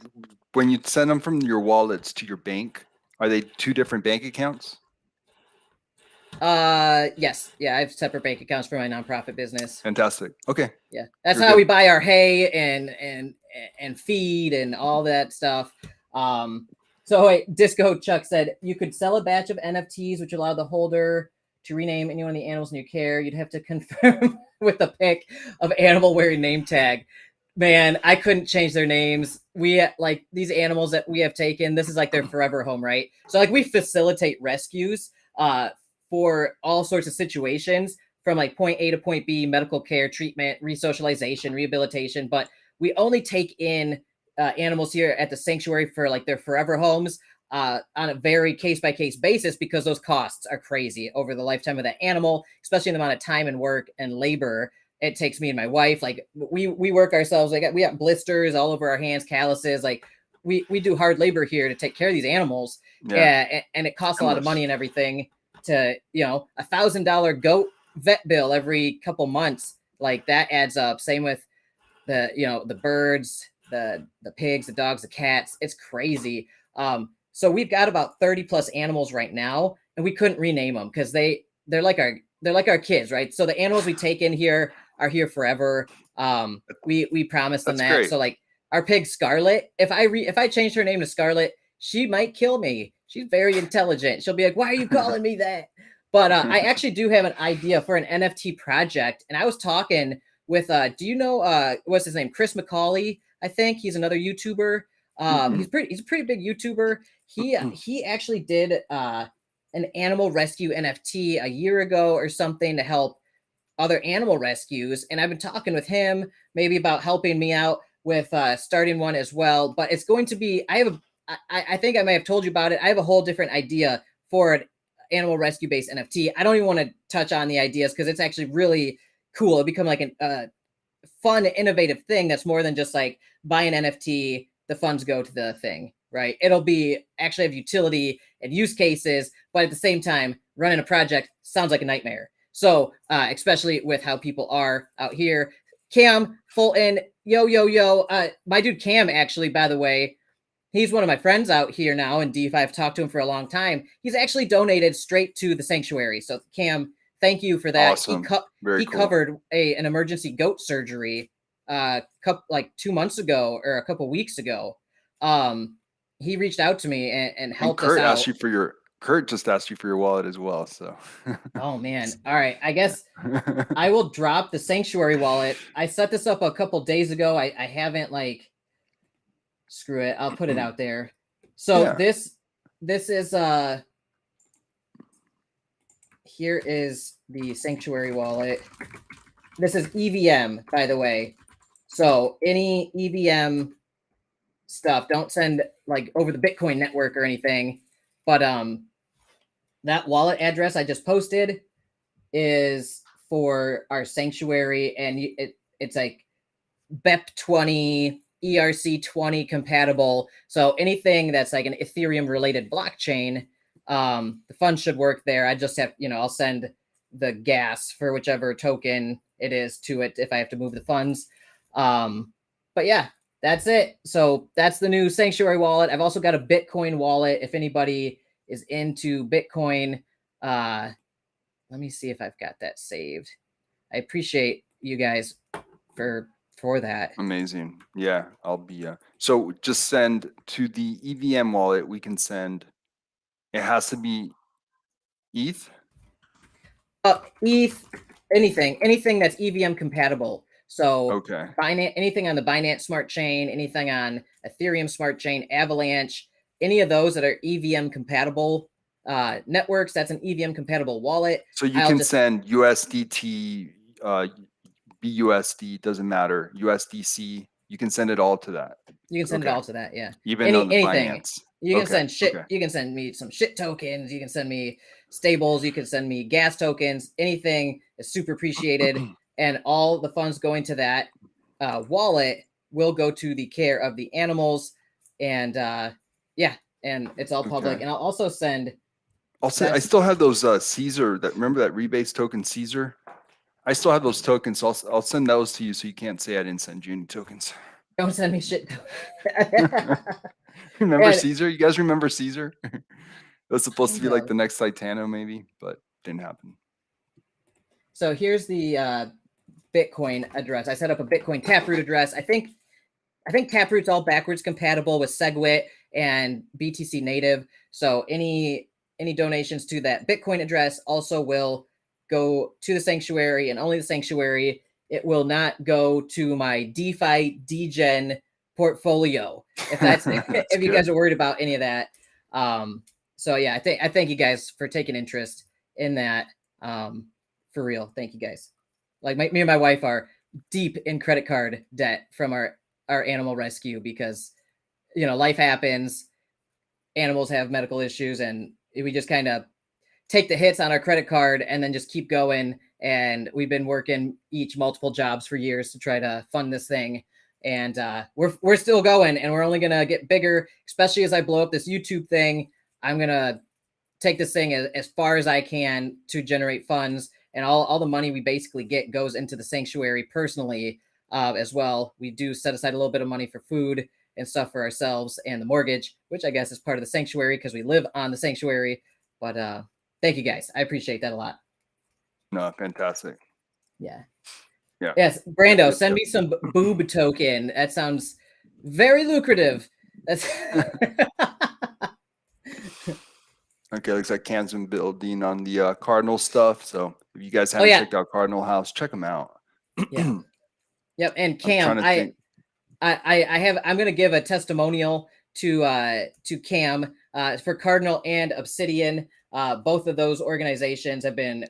When you send them from your wallets to your bank, are they two different bank accounts?
Yes. Yeah, I have separate bank accounts for my nonprofit business.
Fantastic. Okay.
Yeah. That's how we buy our hay and feed and all that stuff. So wait, Disco Chuck said you could sell a batch of NFTs, which allow the holder to rename any one of the animals in your care. You'd have to confirm with a pic of animal wearing name tag. Man, I couldn't change their names. We like these animals that we have taken. This is like their forever home, right? So like we facilitate rescues for all sorts of situations, from like point A to point B, medical care, treatment, resocialization, rehabilitation. But we only take in animals here at the sanctuary for like their forever homes on a very case-by-case basis, because those costs are crazy over the lifetime of that animal, especially the amount of time and work and labor it takes me and my wife. Like we work ourselves, like we got blisters all over our hands, calluses. Like we do hard labor here to take care of these animals. Yeah. And it costs a lot of money and everything to, $1,000 goat vet bill every couple months. Like that adds up. Same with the birds, the pigs, the dogs, the cats. It's crazy. So we've got about 30 plus animals right now, and we couldn't rename them because they're like our kids, right? So the animals we take in here are here forever. We promised them that. Great. So like our pig Scarlet, if I change her name to Scarlet, she might kill me. She's very intelligent. She'll be like, "Why are you calling me that?" But I actually do have an idea for an NFT project, and I was talking with do you know what's his name? Chris McCauley, I think. He's another YouTuber. He's a pretty big YouTuber. He actually did an animal rescue NFT a year ago or something to help other animal rescues. And I've been talking with him maybe about helping me out with starting one as well. But it's going to be, I think I may have told you about it. I have a whole different idea for an animal rescue based NFT. I don't even want to touch on the ideas because it's actually really cool. It'll become like a fun, innovative thing that's more than just like buy an NFT, the funds go to the thing, right? It'll be actually have utility and use cases, but at the same time, running a project sounds like a nightmare. So, especially with how people are out here. Cam Fulton, yo. My dude Cam, actually, by the way, he's one of my friends out here now in DeFi. I've talked to him for a long time. He's actually donated straight to the sanctuary. So, Cam, thank you for that.
Awesome.
He covered an emergency goat surgery like 2 months ago or a couple weeks ago. He reached out to me and helped us out.
Kurt just asked you for your wallet as well. So,
oh man. All right. I guess I will drop the sanctuary wallet. I set this up a couple days ago. I haven't screw it. I'll put it out there. So this is here is the sanctuary wallet. This is EVM, by the way. So any EVM stuff, don't send like over the Bitcoin network or anything. But that wallet address I just posted is for our sanctuary, and it's like BEP20, ERC20 compatible. So anything that's like an Ethereum related blockchain, the funds should work there. I just have, I'll send the gas for whichever token it is to it if I have to move the funds. But yeah, that's it. So that's the new sanctuary wallet. I've also got a Bitcoin wallet. If anybody is into Bitcoin, let me see if I've got that saved. I appreciate you guys for for that.
Amazing. Yeah, I'll be. So just send to the EVM wallet. We can send. It has to be ETH.
ETH, anything that's EVM compatible. So
Okay.
Binance, anything on the Binance Smart Chain, anything on Ethereum Smart Chain, Avalanche, any of those that are EVM compatible networks, that's an EVM compatible wallet.
So you can send USDT, BUSD, doesn't matter, USDC. You can send it all to that.
You can send it all to that, yeah.
Even on the
anything.
Binance.
You can send shit. You can send me some shit tokens. You can send me stables. You can send me gas tokens. Anything is super appreciated. And all the funds going to that wallet will go to the care of the animals. And yeah, and it's all public.
Okay.
And I'll also send.
I still have those Caesar. Remember that rebates token Caesar? I still have those tokens. So I'll send those to you, so you can't say I didn't send you any tokens.
Don't send me shit.
Remember Caesar? You guys remember Caesar? It was supposed to be like the next Titano, maybe, but didn't happen.
So here's the Bitcoin address. I set up a Bitcoin Taproot address. I think Taproot's all backwards compatible with SegWit and BTC Native. So any donations to that Bitcoin address also will go to the sanctuary and only the sanctuary. It will not go to my DeFi degen portfolio. If that's if you guys are worried about any of that. So yeah, I thank you guys for taking interest in that. For real. Thank you guys. Like me and my wife are deep in credit card debt from our animal rescue because, you know, life happens, animals have medical issues, and we just kind of take the hits on our credit card and then just keep going. And we've been working each multiple jobs for years to try to fund this thing. And we're still going, and we're only going to get bigger, especially as I blow up this YouTube thing. I'm going to take this thing as far as I can to generate funds. And all the money we basically get goes into the sanctuary personally as well. We do set aside a little bit of money for food and stuff for ourselves and the mortgage, which I guess is part of the sanctuary because we live on the sanctuary. But thank you guys. I appreciate that a lot.
No, fantastic.
Yeah.
Yeah.
Yes. Brando, send me some boob token. That sounds very lucrative. That's
Okay, looks like Cam's been building on the Cardinal stuff. So if you guys haven't checked out Cardinal House, check them out.
Yeah. Yep. And Cam, I'm gonna give a testimonial to Cam for Cardinal and Obsidian. Both of those organizations have been,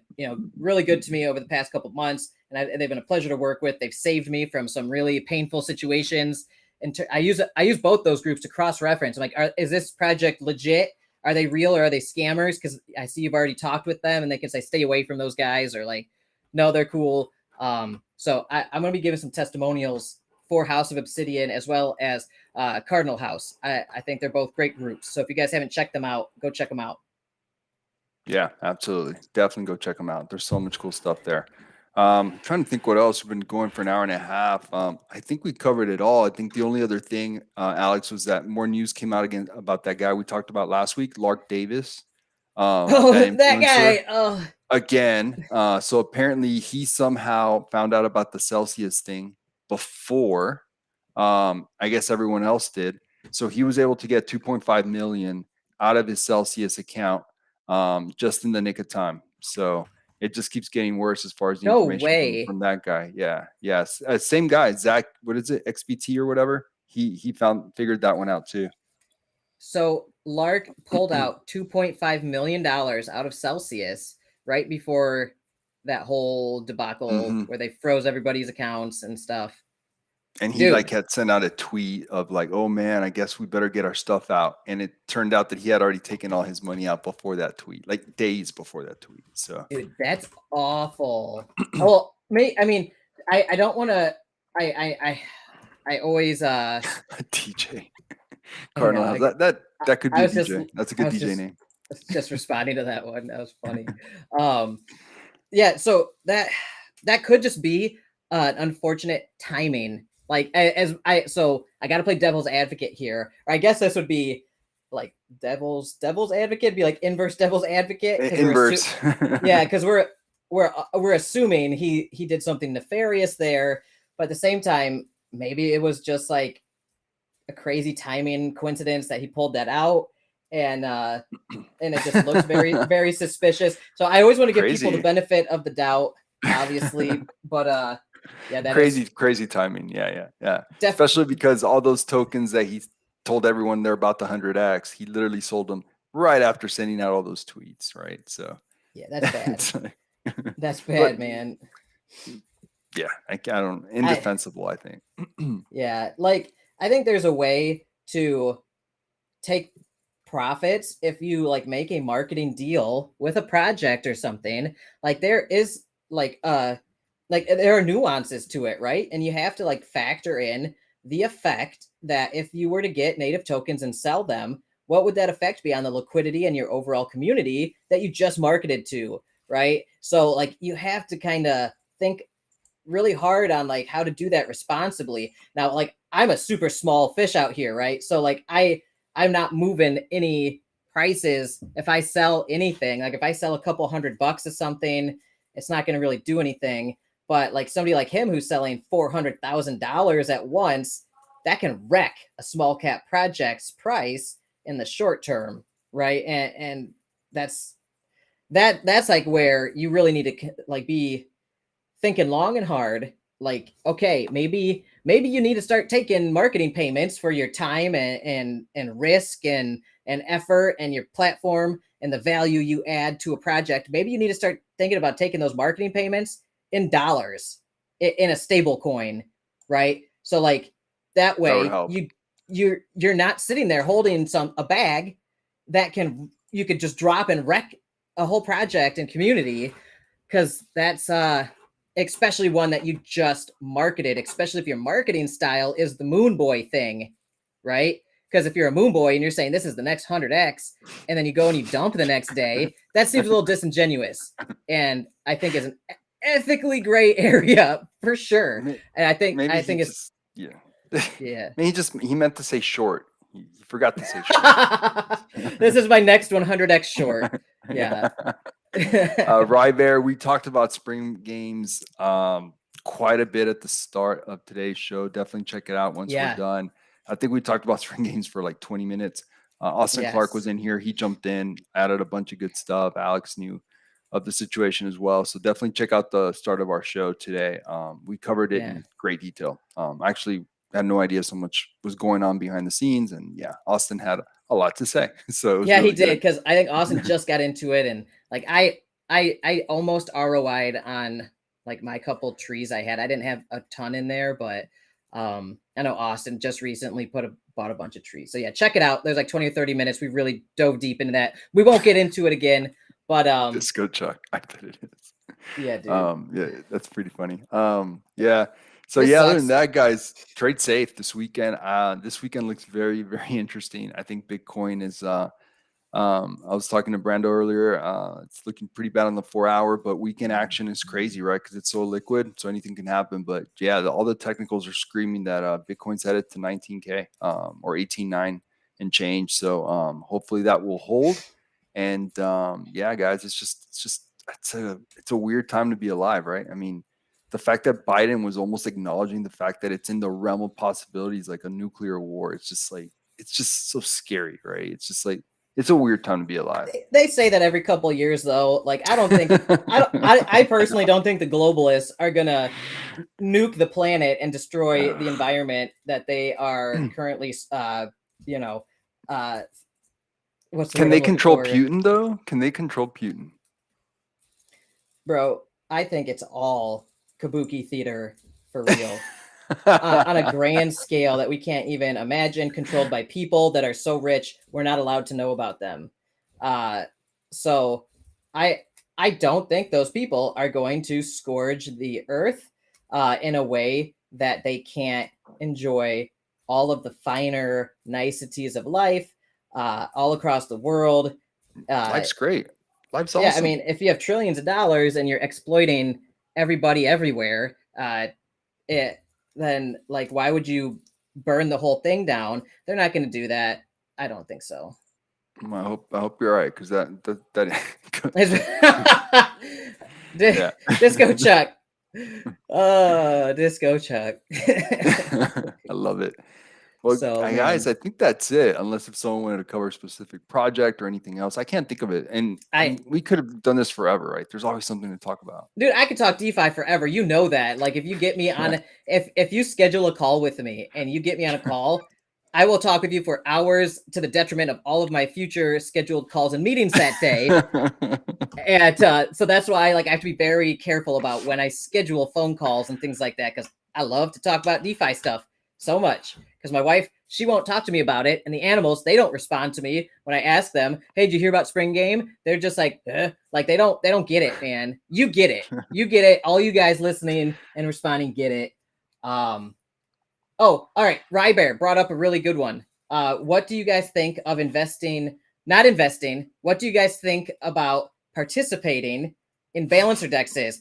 really good to me over the past couple of months, and they've been a pleasure to work with. They've saved me from some really painful situations. And I use both those groups to cross-reference. I'm like, is this project legit? Are they real or are they scammers? Because I see you've already talked with them, and they can say stay away from those guys, or like, no, they're cool. So I'm going to be giving some testimonials for House of Obsidian as well as Cardinal House. I think they're both great groups. So if you guys haven't checked them out, go check them out.
Yeah, absolutely. Definitely go check them out. There's so much cool stuff there. Trying to think what else. We've been going for an hour and a half. I think we covered it all. I think the only other thing, Alex, was that more news came out again about that guy we talked about last week, Lark Davis.
That guy. Oh.
Again. So apparently he somehow found out about the Celsius thing before I guess everyone else did. So he was able to get 2.5 million out of his Celsius account just in the nick of time. So it just keeps getting worse as far as the information from that guy. Yeah. Yes. Same guy, Zach, what is it? XBT or whatever. He figured that one out too.
So Lark pulled out $2.5 million out of Celsius right before that whole debacle where they froze everybody's accounts and stuff.
And he had sent out a tweet of like, oh man, I guess we better get our stuff out. And it turned out that he had already taken all his money out before that tweet, like days before that tweet. So
dude, that's awful. Well, I don't want to, I always,
DJ Cardinal House. That could be DJ. That's a good DJ name.
Just responding to that one. That was funny. Yeah. So that could just be an unfortunate timing. Like so I got to play devil's advocate here. Or I guess this would be like devil's advocate, be like inverse devil's advocate.
Inverse.
Yeah, because we're assuming he did something nefarious there, But at the same time, maybe it was just like a crazy timing coincidence that he pulled that out, and it just looks very, very suspicious. So I always want to give people the benefit of the doubt, obviously, but yeah, that
crazy timing. Yeah. Especially because all those tokens that he told everyone they're about the 100x, he literally sold them right after sending out all those tweets, right? So
yeah, that's bad. That's bad, man.
Yeah, I don't indefensible, I think.
Yeah, like I think there's a way to take profits if you like make a marketing deal with a project or something. Like there is like there are nuances to it, right? And you have to like factor in the effect that if you were to get native tokens and sell them, what would that effect be on the liquidity and your overall community that you just marketed to, right? So like you have to kind of think really hard on like how to do that responsibly. Now, like I'm a super small fish out here, right? So like I'm not moving any prices. If I sell anything, like if I sell a couple $100 of something, it's not going to really do anything. But like somebody like him who's selling $400,000 at once, that can wreck a small cap project's price in the short term, right? And that's like where you really need to like be thinking long and hard. Like, okay, maybe you need to start taking marketing payments for your time and risk and effort and your platform and the value you add to a project. Maybe you need to start thinking about taking those marketing payments in dollars in a stable coin, right? So like that way you're not sitting there holding a bag that you could just drop and wreck a whole project and community, because that's especially one that you just marketed, especially if your marketing style is the moon boy thing, right? Because if you're a moon boy and you're saying this is the next 100x, and then you go and you dump the next day, that seems a little disingenuous, and I think is an ethically gray area for sure. And I think it's yeah.
I mean, he meant to say short. He forgot to say short.
This is my next 100x short. Yeah.
Rybear, we talked about spring games quite a bit at the start of today's show. Definitely check it out once we're done. I think we talked about spring games for like 20 minutes. Austin Clark was in here. He jumped in, added a bunch of good stuff. Alex knew of the situation as well. So definitely check out the start of our show today. We covered it in great detail. Actually, I had no idea so much was going on behind the scenes. And Austin had a lot to say. So
yeah, really he did, because I think Austin just got into it, and like I almost ROI'd on like my couple trees I had. I didn't have a ton in there, but I know Austin just recently bought a bunch of trees. So yeah, check it out. There's like 20 or 30 minutes. We really dove deep into that. We won't get into it again, but
Disco Chuck, I bet it is.
Yeah, dude.
Yeah, that's pretty funny. Yeah. So other than that, guys, trade safe this weekend. This weekend looks very, very interesting. I think Bitcoin is I was talking to Brando earlier. It's looking pretty bad on the 4-hour, but weekend action is crazy, right? Because it's so liquid, so anything can happen. But all the technicals are screaming that Bitcoin's headed to 19K or 18.9 and change. So hopefully that will hold. And guys, it's a weird time to be alive, right? I mean, the fact that Biden was almost acknowledging the fact that it's in the realm of possibilities, like a nuclear war. It's just so scary, right? It's just like, it's a weird time to be alive.
They say that every couple of years, though. Like, I don't think I personally don't think the globalists are gonna nuke the planet and destroy the environment that they are currently,
Can they control Putin though? Can they control Putin?
Bro, I think it's all kabuki theater for real. On a grand scale that we can't even imagine, controlled by people that are so rich we're not allowed to know about them. So I don't think those people are going to scourge the earth in a way that they can't enjoy all of the finer niceties of life all across the world.
Life's great. Life's awesome.
Yeah, I mean, if you have trillions of dollars and you're exploiting everybody everywhere, then like, why would you burn the whole thing down? They're not going to do that. I don't think so.
I hope you're right, because that
Disco Chuck. Disco Chuck.
I love it. Well,
So,
guys,
man.
I think that's it. Unless if someone wanted to cover a specific project or anything else, I can't think of it. And I mean, we could have done this forever, right? There's always something to talk about.
Dude, I could talk DeFi forever. You know that. Like, if you get me on, if you schedule a call with me and you get me on a call, I will talk with you for hours to the detriment of all of my future scheduled calls and meetings that day. And so that's why, like, I have to be very careful about when I schedule phone calls and things like that, because I love to talk about DeFi stuff so much. Because my wife, she won't talk to me about it, and the animals, they don't respond to me when I ask them, "Hey, did you hear about spring game?" They're just like, like they don't get it, man. You get it, you get it. All you guys listening and responding get it. Oh, all right. Rybear brought up a really good one. What do you guys think of investing? Not investing. What do you guys think about participating in balancer dexes?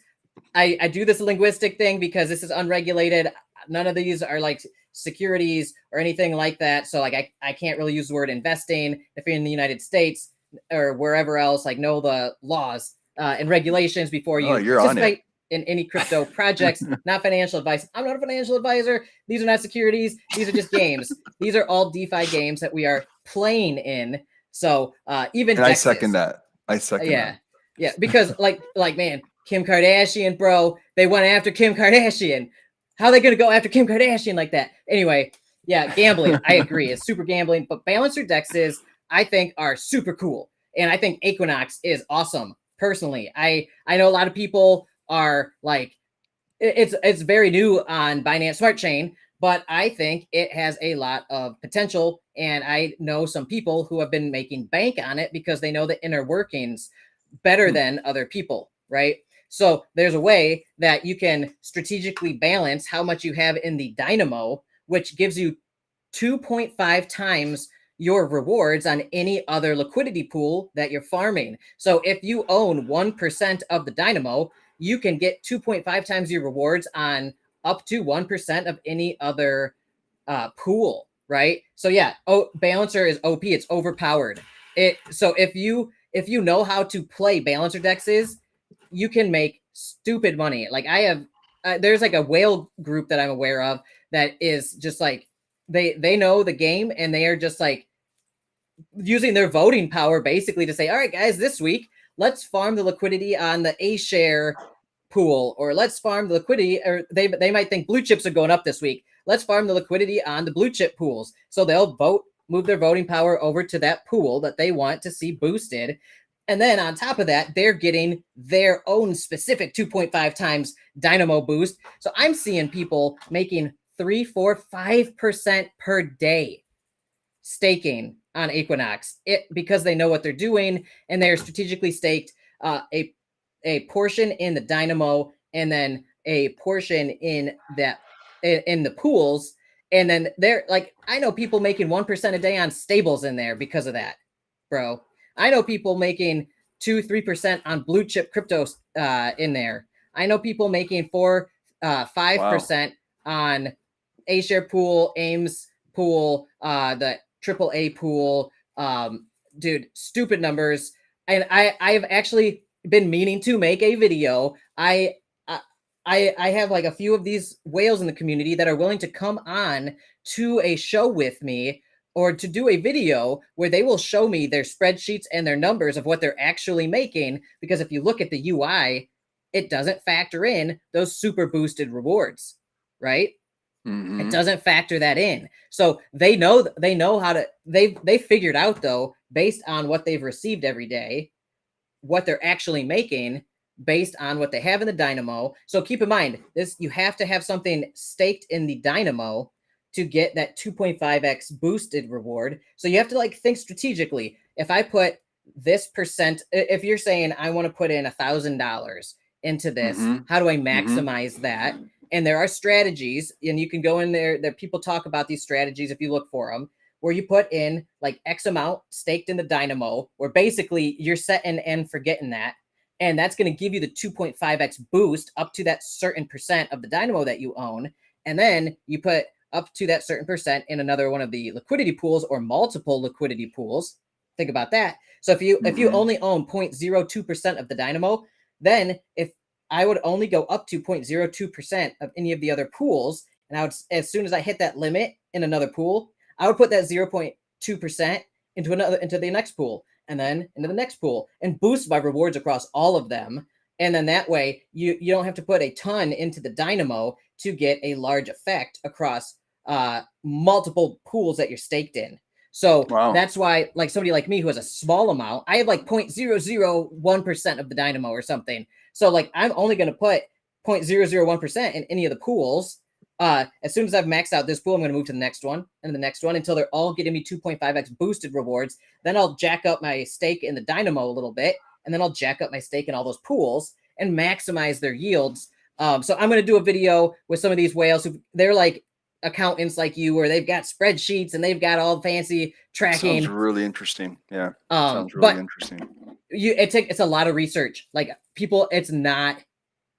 I do this linguistic thing because this is unregulated. None of these are like securities or anything like that. So like I can't really use the word investing. If you're in the United States or wherever else, like know the laws and regulations before you participate in any crypto projects. Not financial advice. I'm not a financial advisor. These are not securities. These are just games. These are all DeFi games that we are playing in. So even
I second that. I second that.
Yeah, because like man, Kim Kardashian, bro, they went after Kim Kardashian. How are they going to go after Kim Kardashian like that? Anyway, yeah, gambling. I agree. It's super gambling, but balancer dexes, I think, are super cool. And I think Equinox is awesome. Personally, I know a lot of people are like, it's very new on Binance Smart Chain, but I think it has a lot of potential. And I know some people who have been making bank on it because they know the inner workings better than other people, right? So there's a way that you can strategically balance how much you have in the dynamo, which gives you 2.5 times your rewards on any other liquidity pool that you're farming. So if you own 1% of the dynamo, you can get 2.5 times your rewards on up to 1% of any other pool, right? So yeah, balancer is OP. It's overpowered. So if you know how to play balancer dexes, you can make stupid money. Like I have, there's like a whale group that I'm aware of that is just like they know the game and they are just like using their voting power basically to say, all right, guys, this week let's farm the liquidity on the A share pool, or let's farm the liquidity, or they might think blue chips are going up this week. Let's farm the liquidity on the blue chip pools. So they'll move their voting power over to that pool that they want to see boosted. And then on top of that, they're getting their own specific 2.5 times dynamo boost. So I'm seeing people making 3, 4, 5% per day staking on Equinox because they know what they're doing and they're strategically staked a portion in the dynamo and then a portion in that in the pools. And then they're like, I know people making 1% a day on stables in there because of that, bro. I know people making 2-3% on blue chip crypto in there. I know people making 4-5% on A share pool, AIMS pool, the AAA pool. Dude, stupid numbers. And I've actually been meaning to make a video. I have like a few of these whales in the community that are willing to come on to a show with me or to do a video where they will show me their spreadsheets and their numbers of what they're actually making. Because if you look at the UI, it doesn't factor in those super boosted rewards, right? Mm-hmm. It doesn't factor that in. So they know how to, they figured out though, based on what they've received every day, what they're actually making based on what they have in the dynamo. So keep in mind this, you have to have something staked in the dynamo to get that 2.5x boosted reward. So you have to like think strategically. If I put this percent, if you're saying I want to put in $1,000 into this, how do I maximize that? And there are strategies, and you can go in there. There people talk about these strategies if you look for them, where you put in like X amount staked in the dynamo, where basically you're setting and forgetting that. And that's going to give you the 2.5x boost up to that certain percent of the dynamo that you own. And then you put up to that certain percent in another one of the liquidity pools or multiple liquidity pools. Think about that. So if you only own 0.02% of the dynamo, then if I would only go up to 0.02% of any of the other pools. And I would, as soon as I hit that limit in another pool, I would put that 0.2% into the next pool, and then into the next pool, and boost my rewards across all of them. And then that way you don't have to put a ton into the dynamo to get a large effect across multiple pools that you're staked in. So that's why, like, somebody like me who has a small amount, I have like 0.001% of the dynamo or something. So like, I'm only going to put 0.001% in any of the pools. As soon as I've maxed out this pool, I'm going to move to the next one and the next one until they're all getting me 2.5x boosted rewards. Then I'll jack up my stake in the dynamo a little bit, and then I'll jack up my stake in all those pools and maximize their yields. So I'm going to do a video with some of these whales who they're like accountants like you, where they've got spreadsheets and they've got all fancy tracking.
Sounds really interesting. Yeah. Sounds really interesting.
It's a lot of research. Like, people, it's not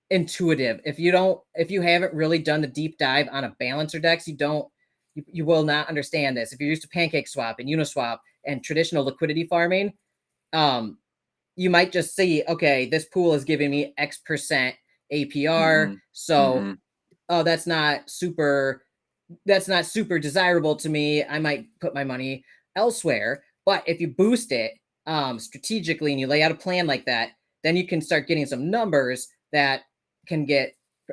intuitive. If you haven't really done the deep dive on a balancer DEX, you will not understand this. If you're used to Pancake Swap and Uniswap and traditional liquidity farming, you might just see, okay, this pool is giving me X% APR. So, oh, that's not super desirable to me. I might put my money elsewhere. But if you boost it strategically and you lay out a plan like that, then you can start getting some numbers that can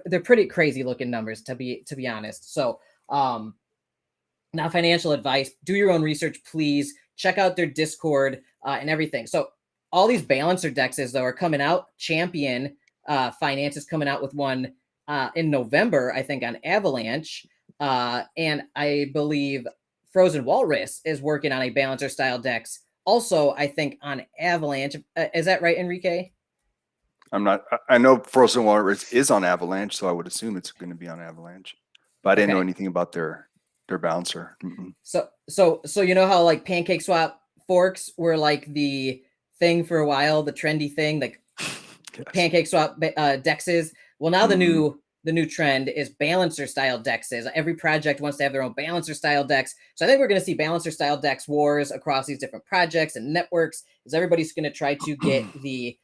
they're pretty crazy looking numbers, to be honest. So now, financial advice, do your own research, please. Check out their Discord and everything. So all these balancer DEXs, though, are coming out. Champion Finance is coming out with one in November, I think, on Avalanche. And I believe Frozen Walrus is working on a balancer style DEX also, I think, on Avalanche. Is that right, Enrique?
I know Frozen Walrus is on Avalanche, so I would assume it's going to be on Avalanche, but I didn't know anything about their bouncer.
So you know how like Pancake Swap forks were like the thing for a while, the trendy thing, like Pancake Swap DEXs. Well, now the new trend is balancer style DEXs. Every project wants to have their own balancer style DEX. So I think we're going to see balancer style DEX wars across these different projects and networks, as everybody's going to try to get the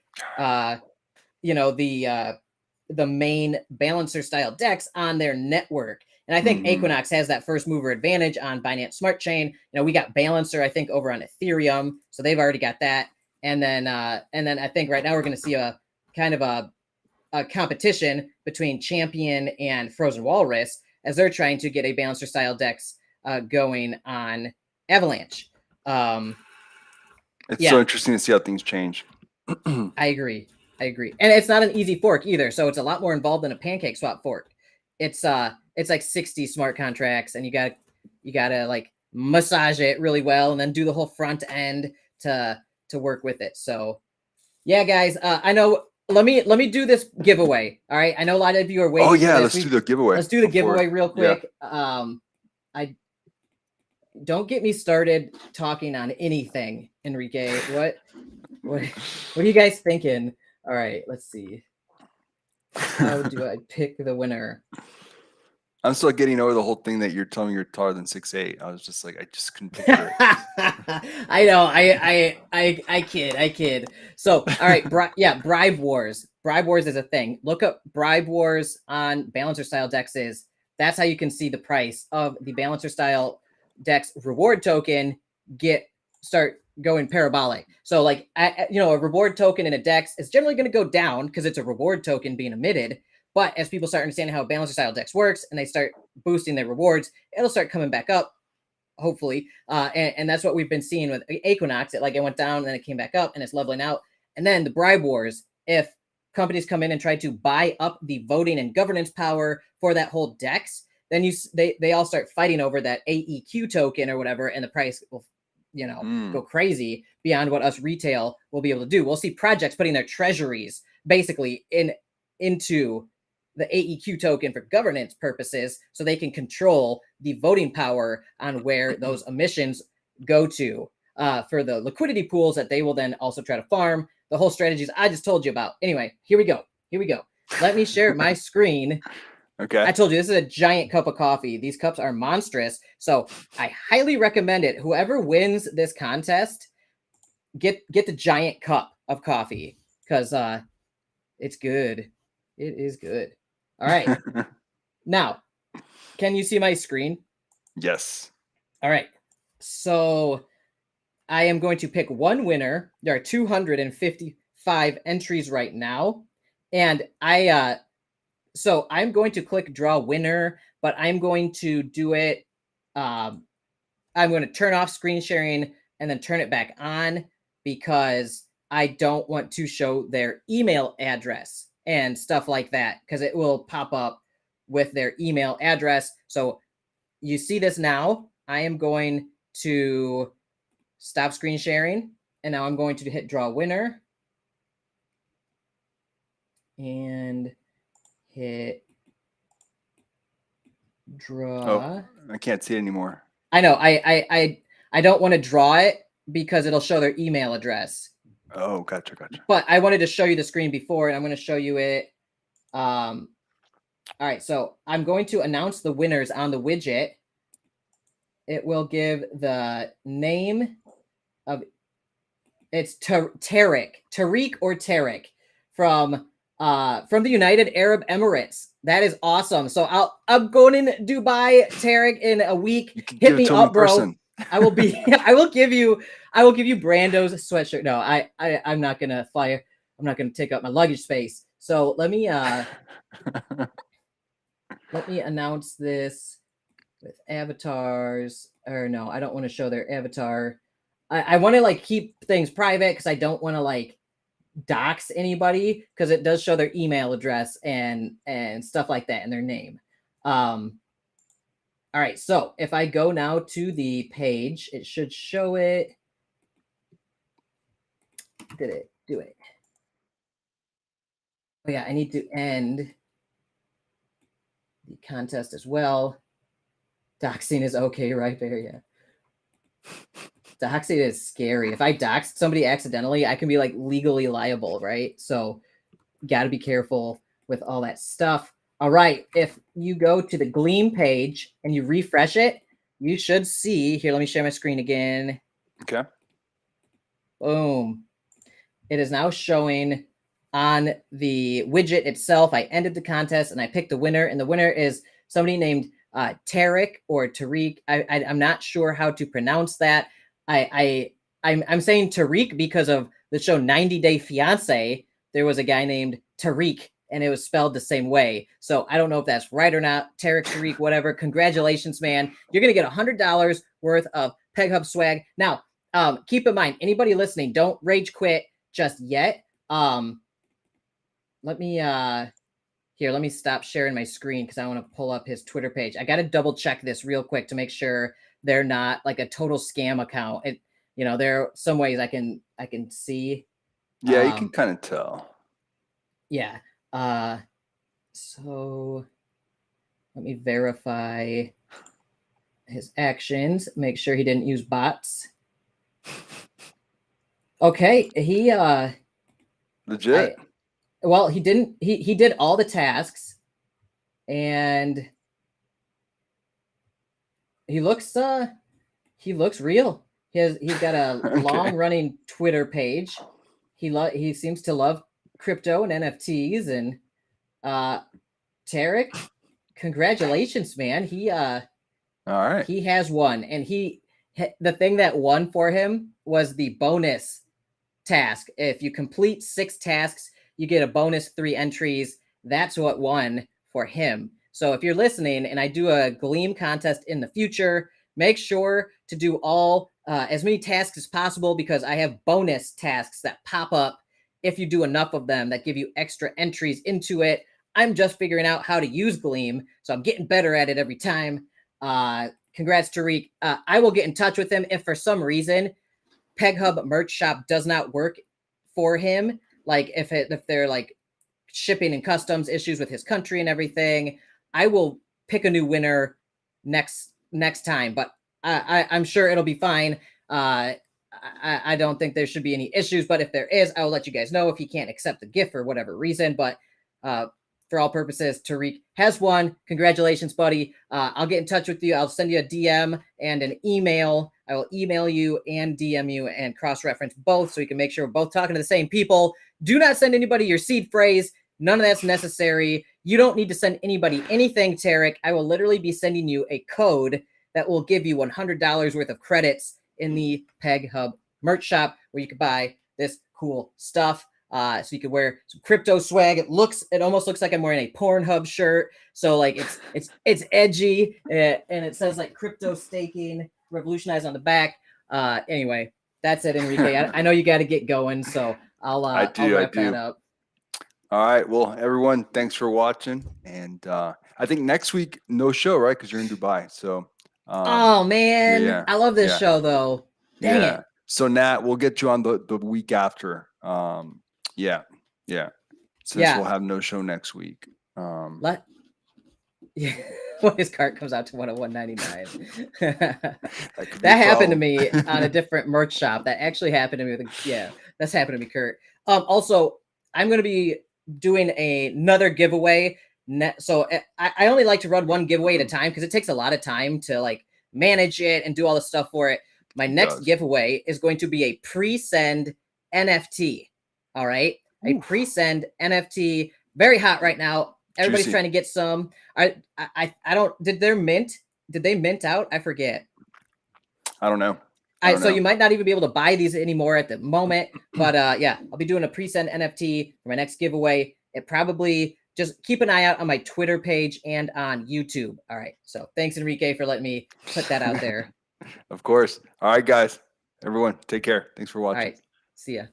main balancer style DEX on their network. And I think Equinox has that first mover advantage on Binance Smart Chain. We got balancer, I think, over on Ethereum, so they've already got that. And then I think right now we're going to see a kind of a competition between Champion and Frozen Walrus as they're trying to get a balancer style DEX going on Avalanche.
It's so interesting to see how things change.
I agree. And it's not an easy fork either. So it's a lot more involved than a Pancake Swap fork. It's like 60 smart contracts, and you gotta like massage it really well and then do the whole front end to work with it. So yeah, guys, I know. Let me do this giveaway. All right. I know a lot of you are waiting.
Oh yeah, let's do the giveaway.
Let's do the giveaway real quick. Yeah. I don't get me started talking on anything, Enrique. What are you guys thinking? All right, let's see. How do I pick the winner?
I'm still getting over the whole thing that you're telling me you're taller than 6'8". I was just like, I just couldn't picture it.
I know. I kid. So, all right. Bribe Wars. Bribe Wars is a thing. Look up Bribe Wars on balancer style DEXs. That's how you can see the price of the balancer style DEX reward token start going parabolic. So like, a reward token in a DEX is generally going to go down because it's a reward token being emitted. But as people start understanding how a balancer style DEX works and they start boosting their rewards, it'll start coming back up, hopefully. And that's what we've been seeing with Equinox. It went down and then it came back up and it's leveling out. And then the bribe wars, if companies come in and try to buy up the voting and governance power for that whole DEX, then they all start fighting over that AEQ token or whatever, and the price will go crazy beyond what us retail will be able to do. We'll see projects putting their treasuries basically into the AEQ token for governance purposes, so they can control the voting power on where those emissions go to for the liquidity pools that they will then also try to farm. The whole strategies I just told you about. Anyway, here we go. Let me share my screen.
Okay.
I told you, this is a giant cup of coffee. These cups are monstrous. So I highly recommend it. Whoever wins this contest, get the giant cup of coffee, because it's good. It is good. All right. Now, can you see my screen?
Yes.
All right. So I am going to pick one winner. There are 255 entries right now. And so I'm going to click draw winner, but I'm going to do it. I'm going to turn off screen sharing and then turn it back on because I don't want to show their email address and stuff like that because it will pop up with their email address. So you see this now. I am going to stop screen sharing and now I'm going to hit draw winner and hit draw.
Oh, I can't see it anymore.
I know. I don't want to draw it because it'll show their email address.
Oh, gotcha.
But I wanted to show you the screen before, and I'm going to show you it. All right, so I'm going to announce the winners on the widget. It will give the name of it's Tariq or Tariq from the United Arab Emirates. That is awesome. So I'm going in Dubai, Tariq, in a week. Hit me up, bro. I will give you Brando's sweatshirt. No, I'm not gonna fly. I'm not gonna take up my luggage space. So let me announce this with avatars. Or no, I don't want to show their avatar. I want to like keep things private because I don't want to like dox anybody because it does show their email address and stuff like that and their name. All right, so if I go now to the page, it should show it. Did it do it? Oh yeah, I need to end the contest as well. Doxing is okay, right there, yeah. Doxing is scary. If I doxed somebody accidentally, I can be like legally liable, right? So got to be careful with all that stuff. All right, if you go to the Gleam page and you refresh it, you should see, here, let me share my screen again.
Okay.
Boom. It is now showing on the widget itself. I ended the contest and I picked the winner, and the winner is somebody named Tariq or Tariq. I'm not sure how to pronounce that. I'm saying Tariq because of the show 90 Day Fiance. There was a guy named Tariq, and it was spelled the same way. So I don't know if that's right or not. Tariq, whatever. Congratulations, man. You're going to get $100 worth of PegHub swag. Now, keep in mind, anybody listening, don't rage quit just yet. Let me stop sharing my screen because I want to pull up his Twitter page. I got to double check this real quick to make sure they're not like a total scam account. There are some ways I can see.
Yeah, you can kind of tell.
Yeah. So let me verify his actions, make sure he didn't use bots. Okay, he
legit.
Well, he didn't. He did all the tasks, and he looks real. He's got a
Okay.
long running Twitter page. He seems to love crypto and NFTs. And Tariq, congratulations, man.
All right.
He has won, and the thing that won for him was the bonus task. If you complete 6 tasks, you get a bonus 3 entries. That's what won for him. So if you're listening and I do a Gleam contest in the future, make sure to do all as many tasks as possible because I have bonus tasks that pop up if you do enough of them that give you extra entries into it. I'm just figuring out how to use Gleam, so I'm getting better at it every time. Congrats, Tariq. I will get in touch with him if for some reason PegHub merch shop does not work for him. Like if they're like shipping and customs issues with his country and everything, I will pick a new winner next time. But I'm sure it'll be fine. I don't think there should be any issues. But if there is, I will let you guys know if he can't accept the gift for whatever reason. But for all purposes, Tariq has won. Congratulations, buddy. I'll get in touch with you. I'll send you a DM and an email. I will email you and DM you and cross-reference both so you can make sure we're both talking to the same people. Do not send anybody your seed phrase. None of that's necessary. You don't need to send anybody anything, Tarek. I will literally be sending you a code that will give you $100 worth of credits in the Peg Hub merch shop where you can buy this cool stuff. So you can wear some crypto swag. It almost looks like I'm wearing a Pornhub shirt. So like it's edgy, and it says like crypto staking revolutionize on the back. Anyway, that's it, Enrique. I know you got to get going, so I'll wrap that up.
All right. Well, everyone, thanks for watching. And I think next week, no show, right? Because you're in Dubai. So.
Oh man, I love this show though. Dang it.
So Nat, we'll get you on the week after. Since we'll have no show next week.
Well, his cart comes out to 101.99. That happened to me on a different merch shop. That actually happened to me that's happened to me, Kurt. Also, I'm going to be doing another giveaway. So I only like to run one giveaway at a time because it takes a lot of time to like manage it and do all the stuff for it. My next giveaway is going to be a pre-send NFT. All right. A pre-send NFT, very hot right now. Everybody's trying to get some. I don't. Did they mint out? I forget.
I don't know.
So you might not even be able to buy these anymore at the moment. But I'll be doing a pre-send NFT for my next giveaway. It probably just keep an eye out on my Twitter page and on YouTube. All right. So thanks, Enrique, for letting me put that out there.
Of course. All right, guys. Everyone, take care. Thanks for watching.
All right. See ya.